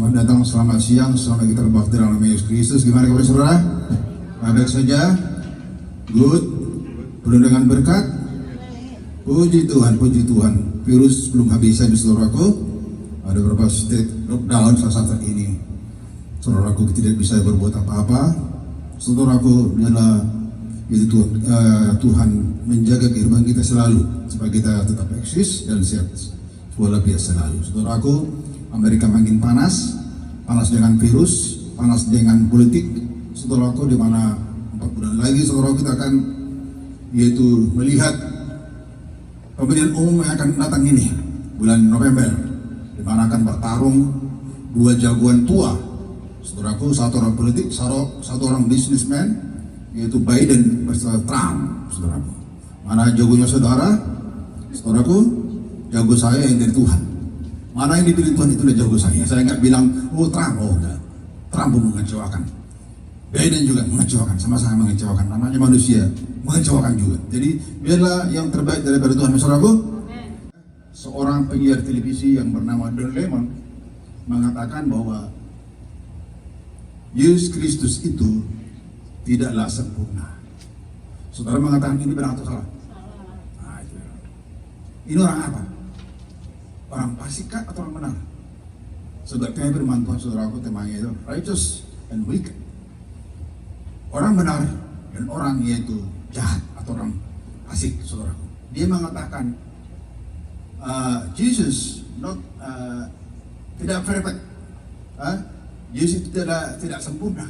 Selamat datang, selamat siang, selamat kita berbakti dalam nama Yesus Kristus. Gimana kabar saudara? Baik saja? Good? Penuh dengan berkat? Puji Tuhan, puji Tuhan. Virus belum habis di saudaraku. Ada beberapa state lockdown saat ini. Saudaraku tidak bisa berbuat apa-apa. Saudaraku adalah itu Tuhan menjaga kehidupan kita selalu supaya kita tetap eksis dan sehat walafiat selalu. Saudaraku, Amerika makin panas dengan virus, panas dengan politik. Saudaraku, di mana 4 bulan lagi saudaraku kita akan yaitu melihat pemilihan umum yang akan datang ini bulan November, di mana akan bertarung 2 jagoan tua. Saudaraku, satu orang politik, satu orang businessman, yaitu Biden versus Trump. Saudaraku, mana jagonya saudaraku, jago saya yang dari Tuhan. Mana yang dipilih Tuhan itulah jago saya. Saya nggak bilang, oh Trump, oh enggak. Trump pun mengecewakan. Biden juga mengecewakan, sama-sama mengecewakan. Namanya manusia, mengecewakan juga. Jadi biarlah yang terbaik daripada Tuhan. Saudaraku, seorang penyiar televisi yang bernama Don Lemon mengatakan bahwa Yesus Kristus itu tidaklah sempurna. Saudara mengatakan ini benar atau salah? Nah, itu. Ini orang apa? Orang fasik atau orang benar? Sebab tema firman Tuhan saudaraku, temanya itu righteous and wicked. Orang benar dan orang yaitu jahat atau orang fasik, saudaraku. Dia mengatakan Jesus tidak perfect. Yesus itu tidak sempurna.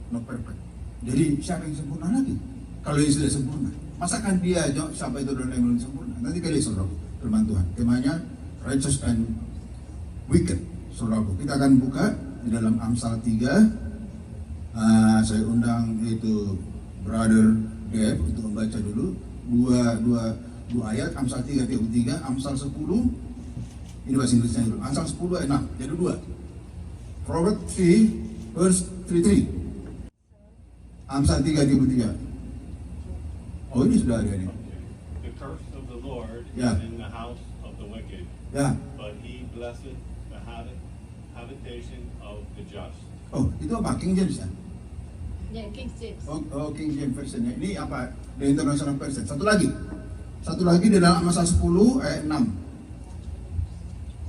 Not perfect. Jadi siapa yang sempurna lagi? Kalau Yesus tidak sempurna, masakan dia siapa itu dan yang sempurna? Nanti kali saudaraku, firman Tuhan. Temanya righteous and wicked, saudaraku. Kita akan buka di dalam Amsal 3. Saya undang itu Brother Dave untuk membaca dulu dua ayat. Amsal 3:33, Amsal 10. Ini bahasa Inggrisnya dulu. Amsal 10 ayat 6. Jadi 2. Proverbs 3 verse 33. Amsal 3:33. Oh, ini sudah ada ini. The curse of the Lord Yeah. is in the house of the wicked, Ya. but he blesseth the habitation of the just. Oh, itu apa? King James ya? Ya, King James. Oh, King James Version. Ini apa? The International Version. Satu lagi di dalam Amsal 10 ayat 6.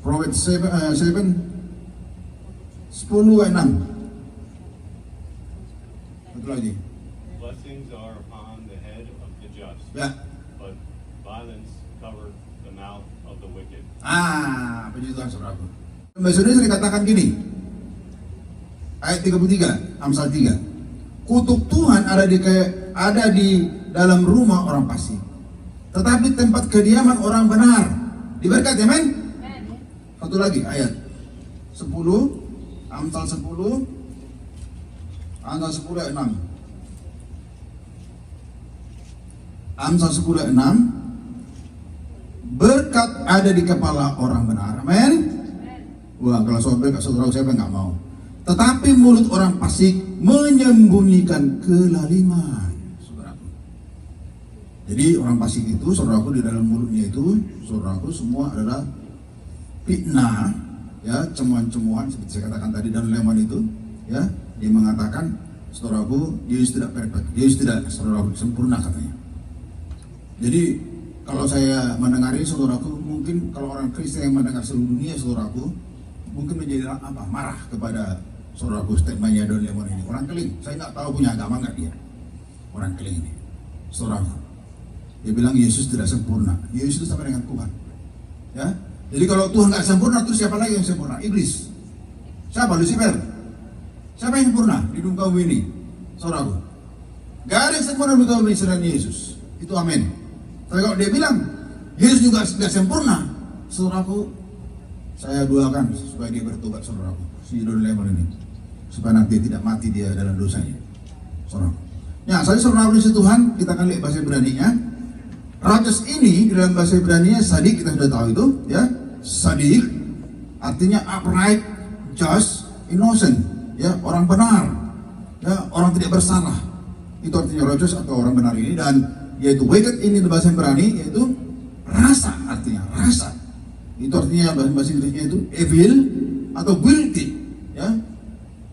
Proverbs 7 10 ayat 6. Satu lagi. Blessings are upon the head of the just, Ya. but violence cover the mouth of the wicked. Puji Tuhan saudaraku. Bahasa Indonesia dikatakan gini. Ayat 33, Amsal 3. Kutuk Tuhan ada di dalam rumah orang fasik, tetapi tempat kediaman orang benar diberkati. Amin. Satu lagi ayat 10, Amsal 10 ayat 6. Amsal 10 ayat 6. Berkat ada di kepala orang benar. Amin. Wah, kalau saudara saya nggak mau. Tetapi mulut orang fasik menyembunyikan kelaliman. Saudaraku. Jadi orang fasik itu, saudaraku, di dalam mulutnya itu, saudaraku, semua adalah fitnah, ya, cemuan-cemuan seperti saya katakan tadi dan Leman itu, ya, dia mengatakan, saudaraku, Yesus tidak perfect, Yesus tidak, saudaraku, sempurna katanya. Jadi kalau saya mendengari, saudaraku, mungkin kalau orang Kristen yang mendengar seluruh dunia, saudaraku, mungkin menjadi apa? Marah kepada saudaraku statementnya Don Lemon ini. Orang keling, saya nggak tahu punya agama nggak dia. Orang keling ini, saudaraku. Dia bilang Yesus tidak sempurna. Yesus itu sama dengan Tuhan. Ya, jadi kalau Tuhan nggak sempurna, terus siapa lagi yang sempurna? Iblis. Siapa? Lucifer. Siapa yang sempurna di dunia bumi ini? Saudaraku, nggak ada yang sempurna di dunia bumi selain Yesus. Itu amin. Tapi kalau dia bilang Yesus juga tidak sempurna, saudaraku, saya doakan supaya dia bertobat, saudaraku, si Don Lemon ini, supaya nanti tidak mati dia dalam dosanya, saudaraku. Ya, saya saudara Tuhan, kita akan lihat bahasa Ibrani-nya. Righteous ini di dalam bahasa Ibrani-nya sadik, kita sudah tahu itu, ya. Sadik artinya upright, just, innocent, ya, orang benar, ya, orang tidak bersalah. Itu artinya righteous atau orang benar ini. Dan yaitu wicked ini di bahasa Ibrani yaitu rasa, artinya rasa. Itu artinya bahasa Inggrisnya itu evil, atau guilty, ya,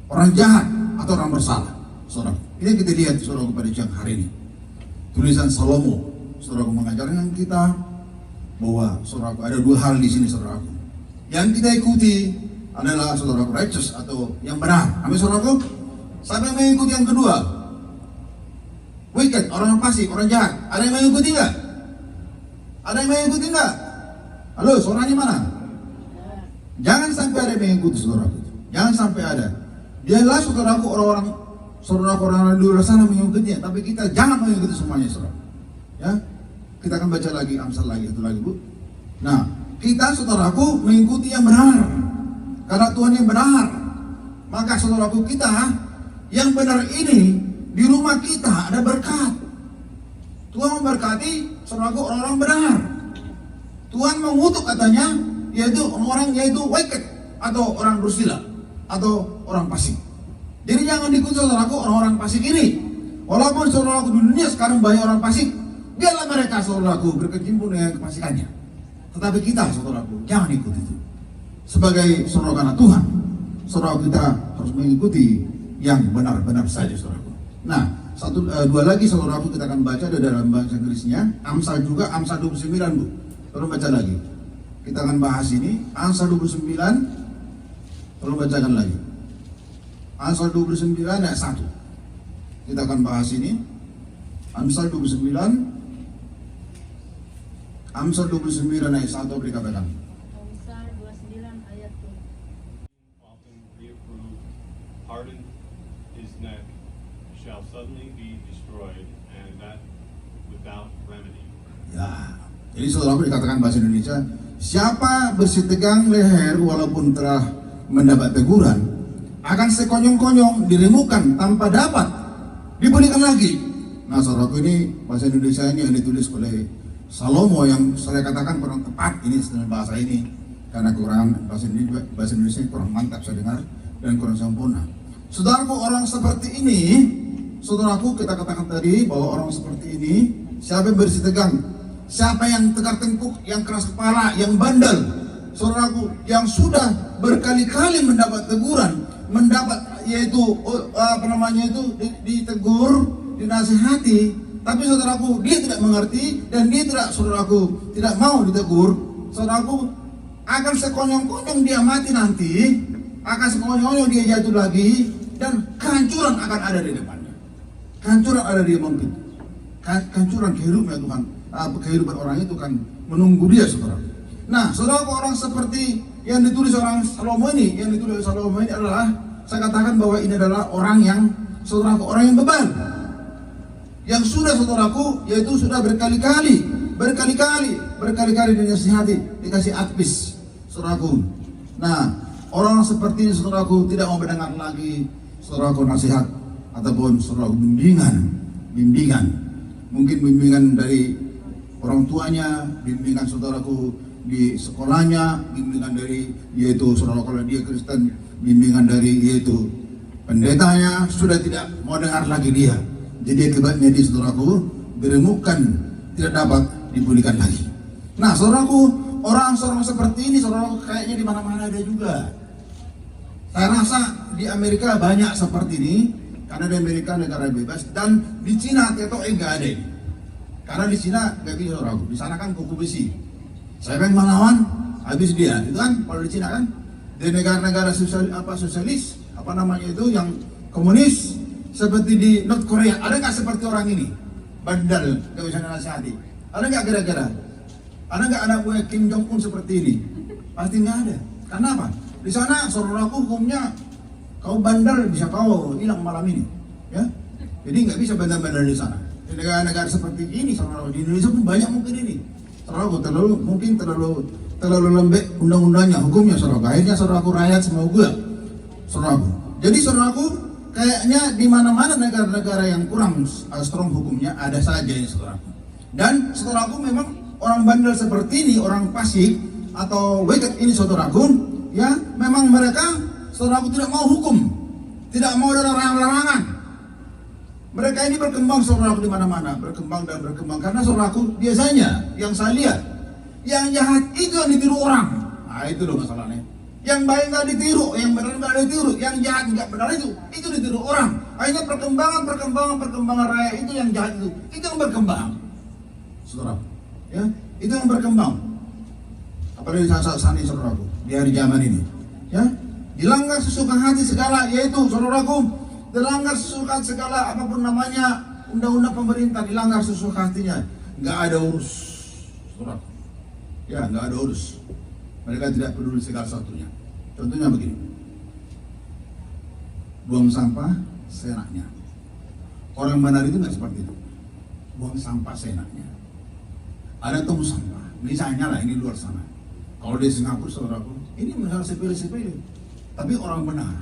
orang jahat atau orang bersalah. Saudara, ini kita lihat saudara pada siang hari ini. Tulisan Salomo, saudara mengajarkan kita bahwa saudara ada dua hal di sini saudara. Yang kita ikuti adalah saudara righteous atau yang benar. Amin saudara. Siapa yang mengikuti yang kedua? Wicked, orang yang fasik, orang jahat. Ada yang mengikuti enggak? Ada yang mengikuti enggak? Halo, suaranya mana? Jangan sampai ada yang mengikuti saudaraku. Jangan sampai ada. Biarlah saudaraku orang-orang di luar sana mengikutinya, tapi kita jangan mengikuti semuanya saudara. Ya, kita akan baca lagi Amsal lagi itu lagi bu. Nah, kita saudaraku mengikuti yang benar, karena Tuhan yang benar. Maka saudaraku kita yang benar ini di rumah kita ada berkat. Tuhan memberkati saudaraku orang-orang benar. Tuhan mengutuk katanya yaitu wicked atau orang bersila atau orang fasik. Jadi jangan diikuti saudaraku orang-orang fasik ini. Walaupun saudaraku di dunia sekarang banyak orang fasik, biarlah mereka saudaraku berkecimpung dengan kefasikannya. Tetapi kita saudaraku jangan ikuti itu. Sebagai saudara karena Tuhan, saudara kita harus mengikuti yang benar-benar saja saudaraku. Nah, dua lagi saudaraku kita akan baca ada dalam bahasa Inggrisnya, Amsal juga, Amsal 29 bu. Tolong baca lagi. Kita akan bahas ini, Amsal 29. Tolong bacakan lagi. Amsal 29 ayat 1. Kita akan bahas ini. Amsal 29. Amsal 29 ayat 1 dikatakan. Amsal 29 ayat 2. Often reapproved, hardened his neck, shall suddenly be destroyed, and that without remedy. Ya. Jadi saudaraku dikatakan bahasa Indonesia, siapa bersitegang leher walaupun telah mendapat teguran, akan sekonyong-konyong diremukkan tanpa dapat dipulihkan lagi. Nah saudaraku ini bahasa Indonesia ini yang ditulis oleh Salomo yang saya katakan kurang tepat ini sebenarnya bahasa ini karena kurang bahasa Indonesia kurang mantap saya dengar dan kurang sempurna. Saudaraku orang seperti ini, saudaraku kita katakan tadi bahwa orang seperti ini siapa yang bersitegang, siapa yang tegar tengkuk, yang keras kepala, yang bandel, saudaraku yang sudah berkali-kali mendapat teguran, mendapat yaitu ditegur, dinasihati, tapi saudaraku dia tidak mengerti dan dia tidak saudaraku tidak mau ditegur, saudaraku akan sekonyong-konyong dia mati nanti, akan sekonyong-konyong dia jatuh lagi dan kehancuran akan ada di depannya. Kehancuran ada di depan pintu. Kehancuran kehidupan Tuhan, kehidupan orang itu kan menunggu dia saudara. Nah, saudaraku orang seperti yang ditulis orang Salomo ini, adalah saya katakan bahwa ini adalah orang yang saudaraku orang yang bebal. Yang sudah saudaraku yaitu sudah berkali-kali dinasihati, dikasih advice saudaraku. Nah, orang seperti ini saudaraku tidak mau mendengar lagi saudaraku nasihat ataupun saudaraku bimbingan. Mungkin bimbingan dari orang tuanya, bimbingan saudaraku di sekolahnya, bimbingan dari yaitu saudara kalau dia Kristen, bimbingan dari yaitu pendetanya sudah tidak mau dengar lagi dia. Jadi akibatnya di saudaraku diremukkan, tidak dapat dipulihkan lagi. Nah saudaraku, orang seperti ini saudaraku kayaknya di mana-mana ada juga. Saya rasa di Amerika banyak seperti ini, karena di Amerika negara bebas, dan di Cina atau enggak ada ini. Karena di Cina nggak bisa saudaraku, di sana kan kuku besi. Saya pengen melawan, habis dia, itu kan kalau di Cina kan, di negara-negara sosialis, yang komunis. Seperti di North Korea, ada nggak seperti orang ini? Bandel, nggak bisa nasihati. Ada nggak kira-kira? Ada nggak anak buah Kim Jong Un seperti ini? Pasti nggak ada. Karena apa? Di sana saudaraku hukumnya kau bandel bisa kau hilang malam ini, ya. Jadi nggak bisa bandel-bandel di sana. Di negara-negara seperti ini, saudaraku di Indonesia pun banyak mungkin ini. Saudaraku terlalu lembek undang-undangnya, hukumnya saudaraku. Akhirnya saudaraku rakyat semua gua, saudaraku. Jadi saudaraku kayaknya di mana-mana negara-negara yang kurang strong hukumnya ada saja ini saudaraku. Dan saudaraku memang orang bandel seperti ini, orang fasik atau wicked ini saudaraku, ya memang mereka saudaraku tidak mau hukum, tidak mau ada larangan. Mereka ini berkembang saudaraku di mana-mana, berkembang karena saudaraku biasanya yang saya lihat yang jahat itu yang ditiru orang. Nah itu loh masalahnya. Yang baik nggak ditiru, yang benar nggak ditiru, yang jahat nggak benar itu ditiru orang. Akhirnya perkembangan raya itu yang jahat itu yang berkembang, saudara. Ya, itu yang berkembang. Apalagi saat ini, saudaraku, di hari zaman ini, ya, dilanggar sesuka hati segala, yaitu saudaraku, dilanggar sesuka segala apapun namanya undang-undang pemerintah, dilanggar sesuka hatinya, nggak ada urus, saudaraku. Ya, nggak ada urus. Mereka tidak peduli segala sesuatunya. Contohnya begini, buang sampah seenaknya. Orang benar itu nggak seperti itu. Buang sampah seenaknya. Ada tong sampah, misalnya lah ini luar sana. Kalau di Singapura, saudaraku, ini misalnya sepele-sepele. Tapi orang benar,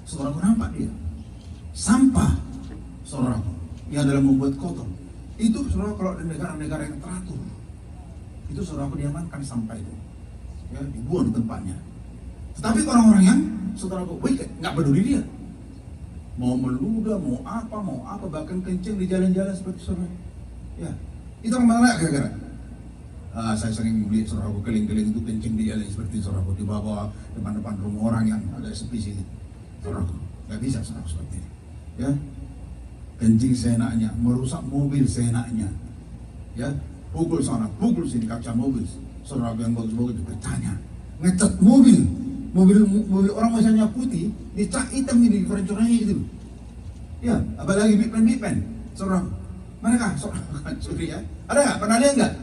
saudaraku, nampak dia. Sampah, saudaraku, yang dalam membuat kotor. Itu saudaraku, kalau di negara-negara yang teratur, itu saudaraku diamankan sampah itu. Ya, dibuang di tempatnya. Tetapi orang-orang yang saudaraku wicked, nggak peduli dia. Mau meludah, mau apa, bahkan kencing di jalan-jalan seperti saudara. Ya, itu orang mana gara-gara? Saya sering melihat saudaraku keliling-keliling itu kencing di jalan seperti saudaraku di bawah depan-depan rumah orang yang agak sepi sini. Saudaraku, nggak bisa saudaraku seperti ini. Ya, kencing seenaknya, merusak mobil seenaknya. Ya, pukul sana, pukul sini kaca mobil. Saudara yang bagus-bagus bertanya, ngecat mobil orang misalnya putih, dicat hitam ini perencananya gitu. Ya, apalagi bipen, saudara. Mereka, saudara, sorry ya, ada nggak? Pernah lihat nggak?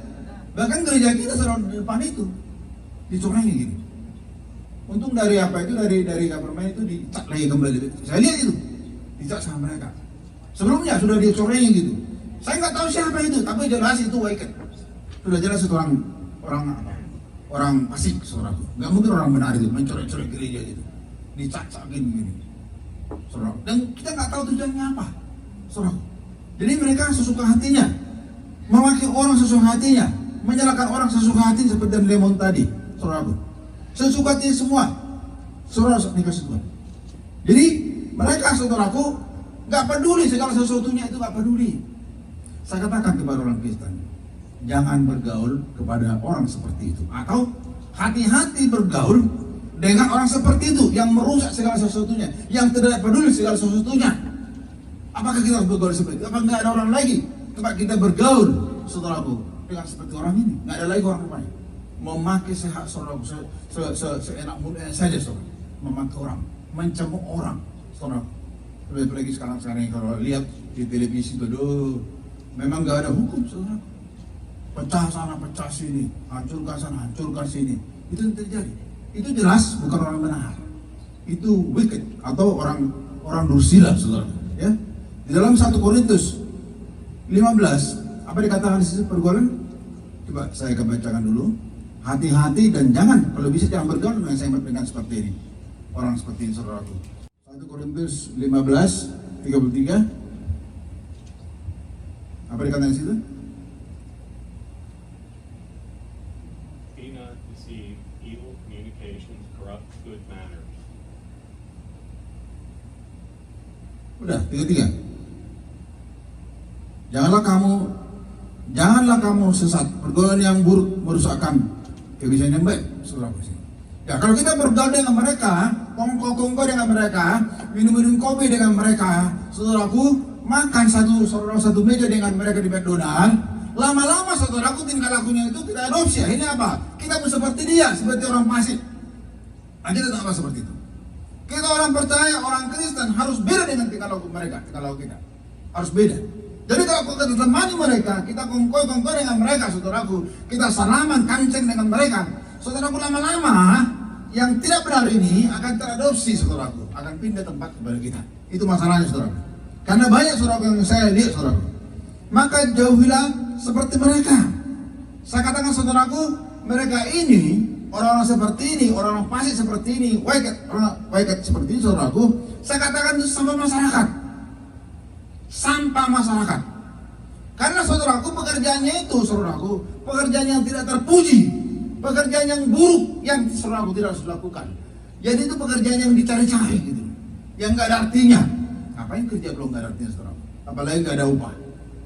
Bahkan gereja kita saudara di depan itu dicorengnya gini. Untung dari apa itu dari government itu dicat lagi kembali. Saya lihat itu, dicat sama mereka. Sebelumnya sudah dicorengnya gitu. Saya nggak tahu siapa itu, tapi jelas itu wicked. Sudah jelas itu orang fasik, saudaraku. Nggak mungkin orang benar itu mencorek-corek gereja gitu, dicacakin begini, saudaraku. Dan kita nggak tahu tujuannya apa, saudaraku. Jadi mereka sesuka hatinya, mewakili orang sesuka hatinya, menyalahkan orang sesuka hati seperti Lemon tadi, saudaraku. Sesuka hati semua, saudara dikasih Tuhan. Jadi mereka, saudaraku, nggak peduli segala sesuatunya itu, nggak peduli. Saya katakan kepada orang Kristen, jangan bergaul kepada orang seperti itu, atau hati-hati bergaul dengan orang seperti itu yang merusak segala sesuatunya, yang tidak peduli segala sesuatunya. Apakah kita harus bergaul seperti itu? Apakah nggak ada orang lagi tempat kita bergaul, saudaraku, dengan seperti orang ini? Nggak ada lagi orang lain memakai sehat, saudaraku, seenak mudah saja, saudara, memakai orang, mencemooh orang, saudaraku. Apalagi sekarang kalau lihat di televisi itu, memang nggak ada hukum, saudaraku. Pecah sana, pecah sini, hancurkan sana, hancurkan sini. Itu yang terjadi. Itu jelas bukan orang benar. Itu wicked atau orang dursila, saudara. Ya, di dalam 1 Korintus 15, apa dikatakan di situ pergaulan? Coba saya bacakan dulu. Hati-hati dan jangan, kalau bisa jangan bergaul dengan seperti ini. Orang seperti ini, saudaraku. 1 Korintus 15, 33. Apa dikatakan di situ? Evil communications corrupt good manners. Udah, 33. Janganlah kamu sesat, pergaulan yang buruk merusakkan kebiasaan yang baik, saudaraku. Ya, kalau kita bergaul dengan mereka, kongko dengan mereka, minum kopi dengan mereka, saudaraku, makan satu meja dengan mereka di McDonald, lama-lama saudaraku tingkah lakunya itu kita adopsi. Ini apa? Kita pun seperti dia, seperti orang fasik. Nah, kita tidak seperti itu. Kita orang percaya, orang Kristen harus beda dengan tingkah laku mereka, tingkah laku kita harus beda. Jadi kalau kita temani mereka, kita kongko dengan mereka, saudaraku, kita salaman, kancing dengan mereka, saudaraku, lama-lama yang tidak benar ini akan teradopsi, saudaraku, akan pindah tempat kepada kita. Itu masalahnya, saudaraku. Karena banyak saudaraku yang saya lihat, saudaraku. Maka jauhilah seperti mereka. Saya katakan, saudaraku, mereka ini orang-orang seperti ini, orang-orang fasik seperti ini, wicked seperti ini, saudaraku. Saya katakan itu sampah masyarakat. Sampah masyarakat. Karena saudaraku, pekerjaannya itu, saudaraku, pekerjaan yang tidak terpuji, pekerjaan yang buruk yang saudaraku tidak harus lakukan. Jadi itu pekerjaan yang dicari-cari gitu, yang nggak ada artinya. Ngapain kerja kalau nggak ada artinya, saudaraku? Apalagi nggak ada upah.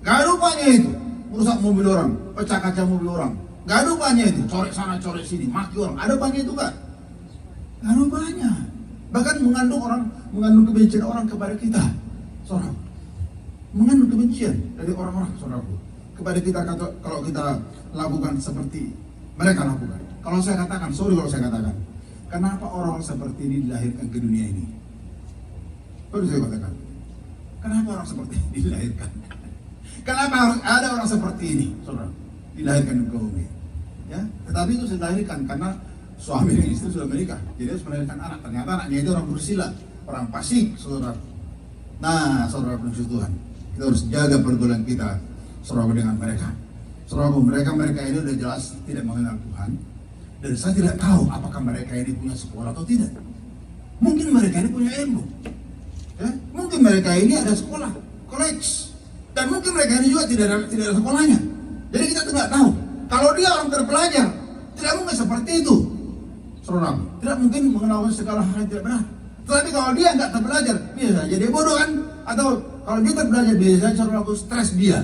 Nggak ada upahnya itu, merusak mobil orang, pecah kaca mobil orang. Nggak ada upahnya itu, corek sana, corek sini, maki orang. Ada upahnya itu nggak? Lalu banyak. Bahkan mengandung kebencian orang kepada kita. Saudara. Mengandung kebencian dari orang-orang, saudaraku. Kepada kita kalau kita lakukan seperti mereka lakukan. Kalau saya katakan, kalau saya katakan, kenapa orang seperti ini dilahirkan ke dunia ini? Baru saya katakan, kenapa orang seperti ini dilahirkan? Kenapa harus ada orang seperti ini, saudara, dilahirkan ke bumi? Ya, tetapi itu dilahirkan karena suami dan istri sudah menikah, jadi harus melahirkan anak. Ternyata anaknya itu orang bersila, orang fasik, saudara. Nah, saudara penuh Tuhan, kita harus jaga pergaulan kita, saudara, dengan mereka. Saudara, mereka ini sudah jelas tidak mengenal Tuhan, dan saya tidak tahu apakah mereka ini punya sekolah atau tidak. Mungkin mereka ini punya ilmu, ya? Mungkin mereka ini ada sekolah, college, dan mungkin mereka ini juga tidak ada sekolahnya. Jadi kita tidak tahu. Kalau dia orang terpelajar, tidak mungkin seperti itu, saudara. Tidak mungkin mengenal segala hal yang tidak benar. Tetapi kalau dia nggak terpelajar, biasa saja dia bodoh kan? Atau kalau dia terpelajar, biasa saja saudara, stres dia.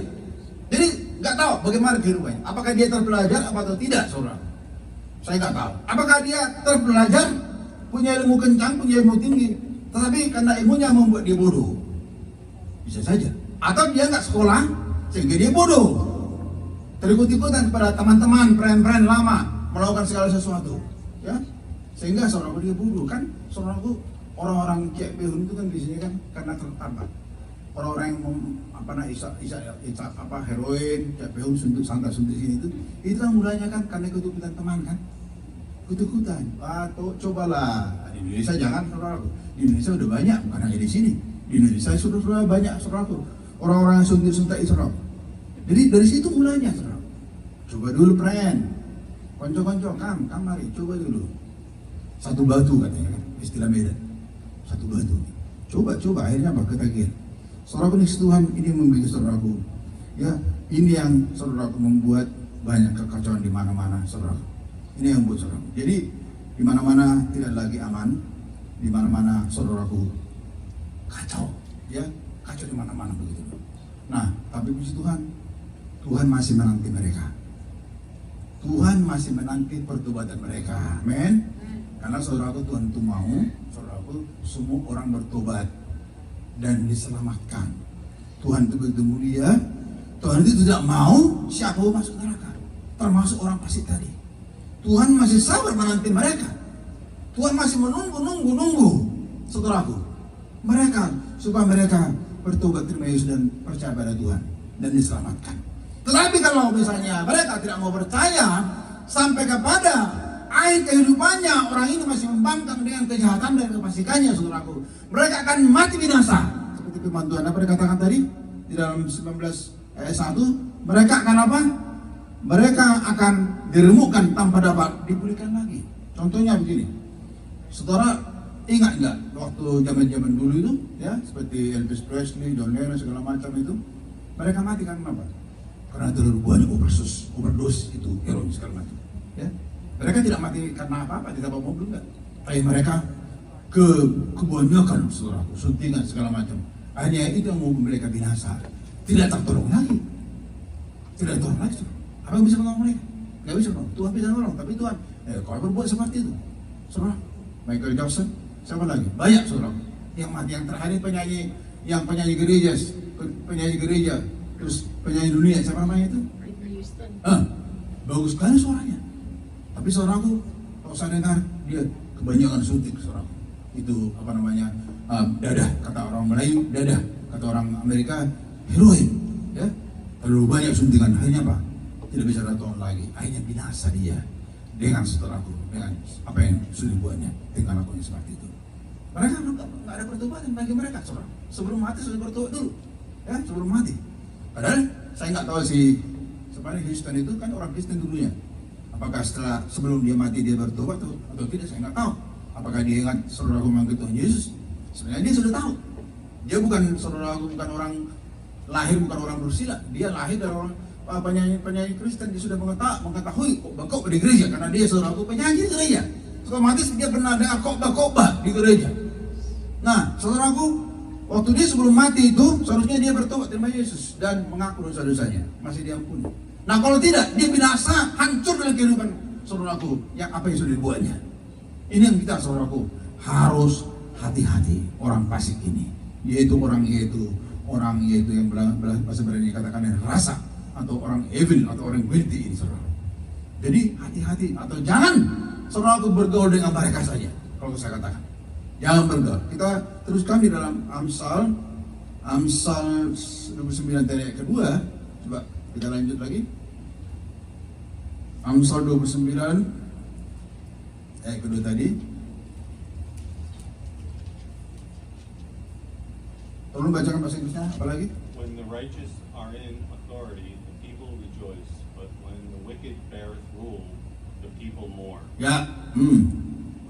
Jadi nggak tahu bagaimana kehidupannya. Apakah dia terpelajar atau tidak, saudara? Saya nggak tahu. Apakah dia terpelajar, punya ilmu kencang, punya ilmu tinggi, tetapi karena ilmunya membuat dia bodoh? Bisa saja. Atau dia nggak sekolah, sehingga dia bodoh. Terikut-ikutan kepada teman-teman, friend lama, melakukan segala sesuatu, ya, sehingga saudaraku dia bodoh kan, saudaraku. Orang-orang Cek Behun itu kan di sini kan karena tertambat. Orang-orang yang heroin, Cek Behun, suntuk sini itu kan mulanya kan karena ikut-ikutan teman kan, ikut-ikutan. Atau cobalah di Indonesia jangan, saudaraku. Di Indonesia udah banyak, bukan hanya di sini. Di Indonesia sudah banyak, saudaraku. Orang-orang yang suntik saudaraku. Jadi dari situ mulanya, saudaraku. Coba dulu, friend. Konco-konco, mari, coba dulu. Satu batu katanya kan, istilah Medan. Satu batu. Coba, akhirnya apa? Ketagihan. Saudaraku nih Tuhan ini membuat saudaraku. Ya, ini yang saudaraku membuat banyak kekacauan di mana-mana, saudaraku. Ini yang membuat saudaraku. Jadi di mana-mana tidak lagi aman, di mana-mana saudaraku kacau, ya, kacau di mana-mana begitu. Nah, tapi puji Tuhan, Tuhan masih menanti mereka. Tuhan masih menanti pertobatan mereka. Amin. Karena saudaraku, Tuhan itu mau, saudaraku, semua orang bertobat dan diselamatkan. Tuhan itu begitu mulia. Tuhan itu tidak mau siapa masuk neraka, termasuk orang fasik tadi. Tuhan masih sabar menanti mereka. Tuhan masih menunggu, saudaraku, mereka, supaya mereka bertobat, terima Yesus dan percaya pada Tuhan dan diselamatkan. Tetapi kalau misalnya mereka tidak mau percaya sampai kepada akhir kehidupannya, orang ini masih membangkang dengan kejahatan dan kefasikannya, saudaraku, mereka akan mati binasa. Seperti firman Tuhan apa dikatakan tadi di dalam 19 ayat 1, mereka akan apa? Mereka akan diremukkan tanpa dapat dipulihkan lagi. Contohnya begini, saudara, ingat nggak waktu zaman dulu itu, ya, seperti Elvis Presley, John Lennon, segala macam itu, mereka mati kan kenapa? Karena terlalu banyak overdose itu, heroin segala macam, ya. Mereka tidak mati karena apa-apa, tidak apa mobil enggak. Tapi mereka kebanyakan, saudaraku, suntingan segala macam. Hanya itu yang membuat mereka binasa. Tidak tertolong lagi. Tidak tertolong lagi. Apa yang bisa menolong mereka? Nggak bisa menolong. Tuhan bisa menolong, tapi Tuhan kalau berbuat seperti itu, saudara, Michael Jackson, siapa lagi? Banyak, saudara. Yang mati, yang terakhir penyanyi gereja, terus penyanyi dunia, siapa namanya itu? Bagus sekali suaranya. Tapi saudaraku, kalau saya dengar dia kebanyakan suntik, saudaraku. Itu apa namanya, dadah, kata orang Melayu, dadah, kata orang Amerika, heroin, ya. Terlalu banyak suntikan, akhirnya apa? Tidak bisa datang lagi, akhirnya binasa dia dengan saudaraku, dengan apa yang sudah dibuatnya, dengan lakunya seperti itu. Mereka nggak ada pertobatan bagi mereka, saudara. Sebelum mati sudah bertobat dulu, ya, sebelum mati. Padahal saya nggak tahu sebenarnya Houston itu kan orang Kristen dulunya. Apakah sebelum dia mati dia bertobat atau tidak, saya nggak tahu. Apakah dia ingat saudaraku mengenal Tuhan Yesus? Sebenarnya dia sudah tahu. Dia bukan saudaraku, bukan orang lahir, bukan orang bersila. Dia lahir dari orang penyanyi Kristen. Dia sudah mengetahui khotbah di gereja karena dia saudaraku penyanyi di gereja. Otomatis dia pernah dengar khotbah di gereja. Nah, saudaraku, waktu dia sebelum mati itu seharusnya dia bertobat terima Yesus dan mengaku dosa-dosanya, masih diampuni. Nah, kalau tidak, dia binasa, hancur dalam kehidupan saudaraku yang apa yang sudah dibuatnya. Ini yang kita saudaraku harus hati-hati orang fasik ini, yaitu orang yang bahasa berani katakan yang rasa, atau orang evil, atau orang guilty ini saudara. Jadi hati-hati, atau jangan saudaraku bergaul dengan mereka saja. Kalau saya katakan jangan bergaul. Kita teruskan di dalam Amsal 29 ayat kedua. Coba kita lanjut lagi. Amsal 29 ayat kedua tadi. Tolong bacakan bahasa Inggrisnya, apa lagi? When the righteous are in authority, the people rejoice, but when the wicked beareth rule, the people mourn. Ya,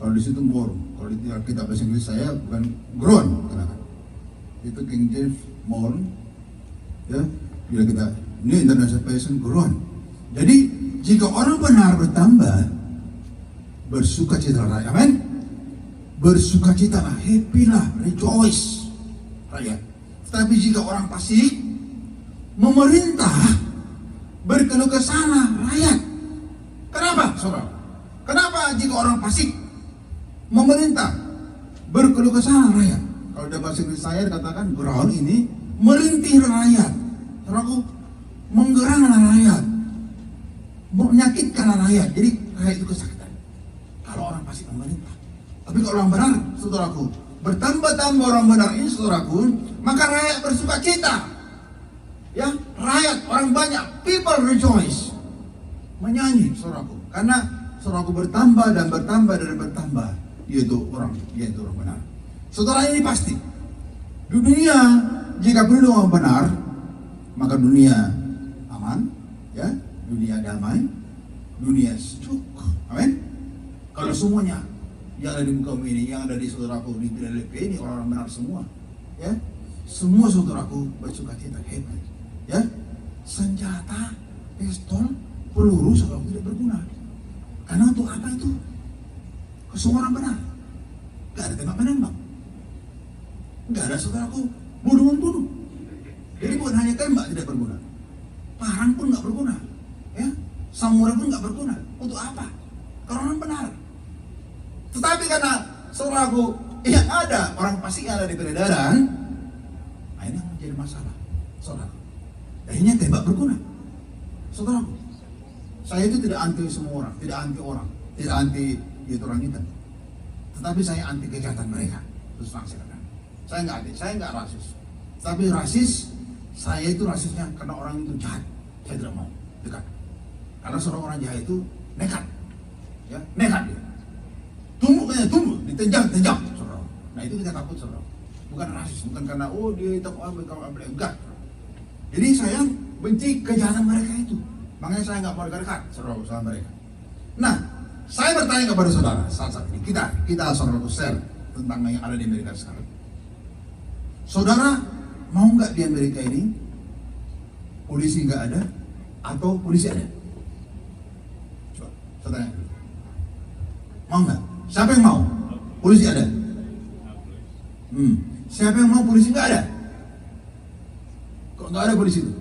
kalau di situ mourn. Kalau di kitab bahasa Inggris saya bukan groan, katakan. Itu King James mourn. Ya, bila kita ini International Version groan. Jadi jika orang benar bertambah, bersukacitalah, amin. Bersukacitalah, happy lah, rejoice. Rakyat. Tapi jika orang fasik memerintah, berkeluh kesah rakyat. Kenapa, saudara? Kenapa jika orang fasik memerintah, berkeluh kesah rakyat? Kalau dalam bahasa Inggris saya dikatakan ground ini merintih rakyat. Saudaraku, menggeranglah rakyat, menyakitkan rakyat. Jadi rakyat itu kesakitan kalau orang fasik memerintah. Tapi kalau orang benar, saudaraku, bertambah-tambah orang benar ini saudaraku, maka rakyat bersuka cita. Ya, rakyat, orang banyak, people rejoice, menyanyi saudaraku, karena saudaraku bertambah dan bertambah, yaitu orang benar. Saudara, ini pasti dunia jika penuh dengan benar, maka dunia aman, ya, dunia damai, dunia sejuk, amin. Kalau semuanya yang ada di muka bumi ini, yang ada di saudaraku di PLP ini orang-orang benar semua, ya, semua saudaraku bersukacita, happy, ya. Senjata, pistol, peluru saudaraku tidak berguna, karena untuk apa itu? Semua orang benar, gak ada tembak menembak, gak ada saudaraku bunuh-bunuh. Jadi bukan hanya tembak tidak berguna, parang pun gak berguna, ya, samurai pun gak berguna. Untuk apa? Karena orang benar. Tetapi karena saudaraku yang ada orang pasti ada di peredaran, ini yang menjadi masalah, saudaraku. Akhirnya tembak berguna, saudaraku. Saya itu tidak anti semua orang, tidak anti itu orang kita. Tetapi saya anti kejahatan mereka. Terus langsung katakan, saya nggak rasis. Tapi rasis, saya itu rasisnya karena orang itu jahat. Saya tidak mau dekat. Karena seorang orang jahat itu nekat, ya, nekat dia. Tumbuh, ditenjang, saudara. Nah itu kita takut, saudara. Bukan rasis, bukan karena dia hitam, enggak. Jadi saya benci kejahatan mereka itu. Makanya saya nggak mau dekat, saudara, sama mereka. Nah, saya bertanya kepada saudara saat ini, kita saudara share tentang yang ada di Amerika sekarang. Saudara mau nggak di Amerika ini polisi nggak ada atau polisi ada? Coba, saya tanya dulu. Mau nggak? Siapa yang mau? Polisi ada? Siapa yang mau polisi nggak ada? Kok nggak ada polisi itu?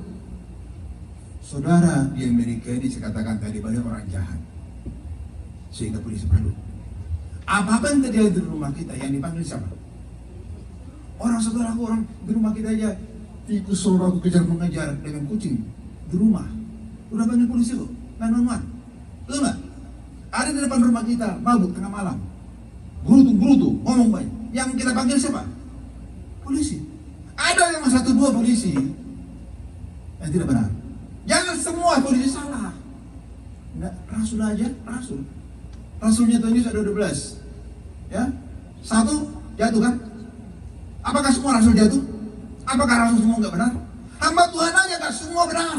Saudara, di Amerika ini saya katakan tadi banyak orang jahat, sehingga polisi perlu. Apa yang terjadi di rumah kita yang dipanggil siapa? Saudaraku, orang di rumah kita aja tikus saudaraku mengejar dengan kucing di rumah. Udah panggil polisi kok, 911. Betul nggak? Ada di depan rumah kita, mabuk tengah malam, gerutu, ngomong banyak. Yang kita panggil siapa? Polisi. Ada yang 1-2 polisi yang tidak benar. Jangan semua polisi salah. Nggak, rasul aja, rasulnya Tuhan Yesus ada 12. Ya, 1 jatuh kan? Apakah semua rasul jatuh? Apakah rasul semua nggak benar? Hamba Tuhan aja nggak semua benar.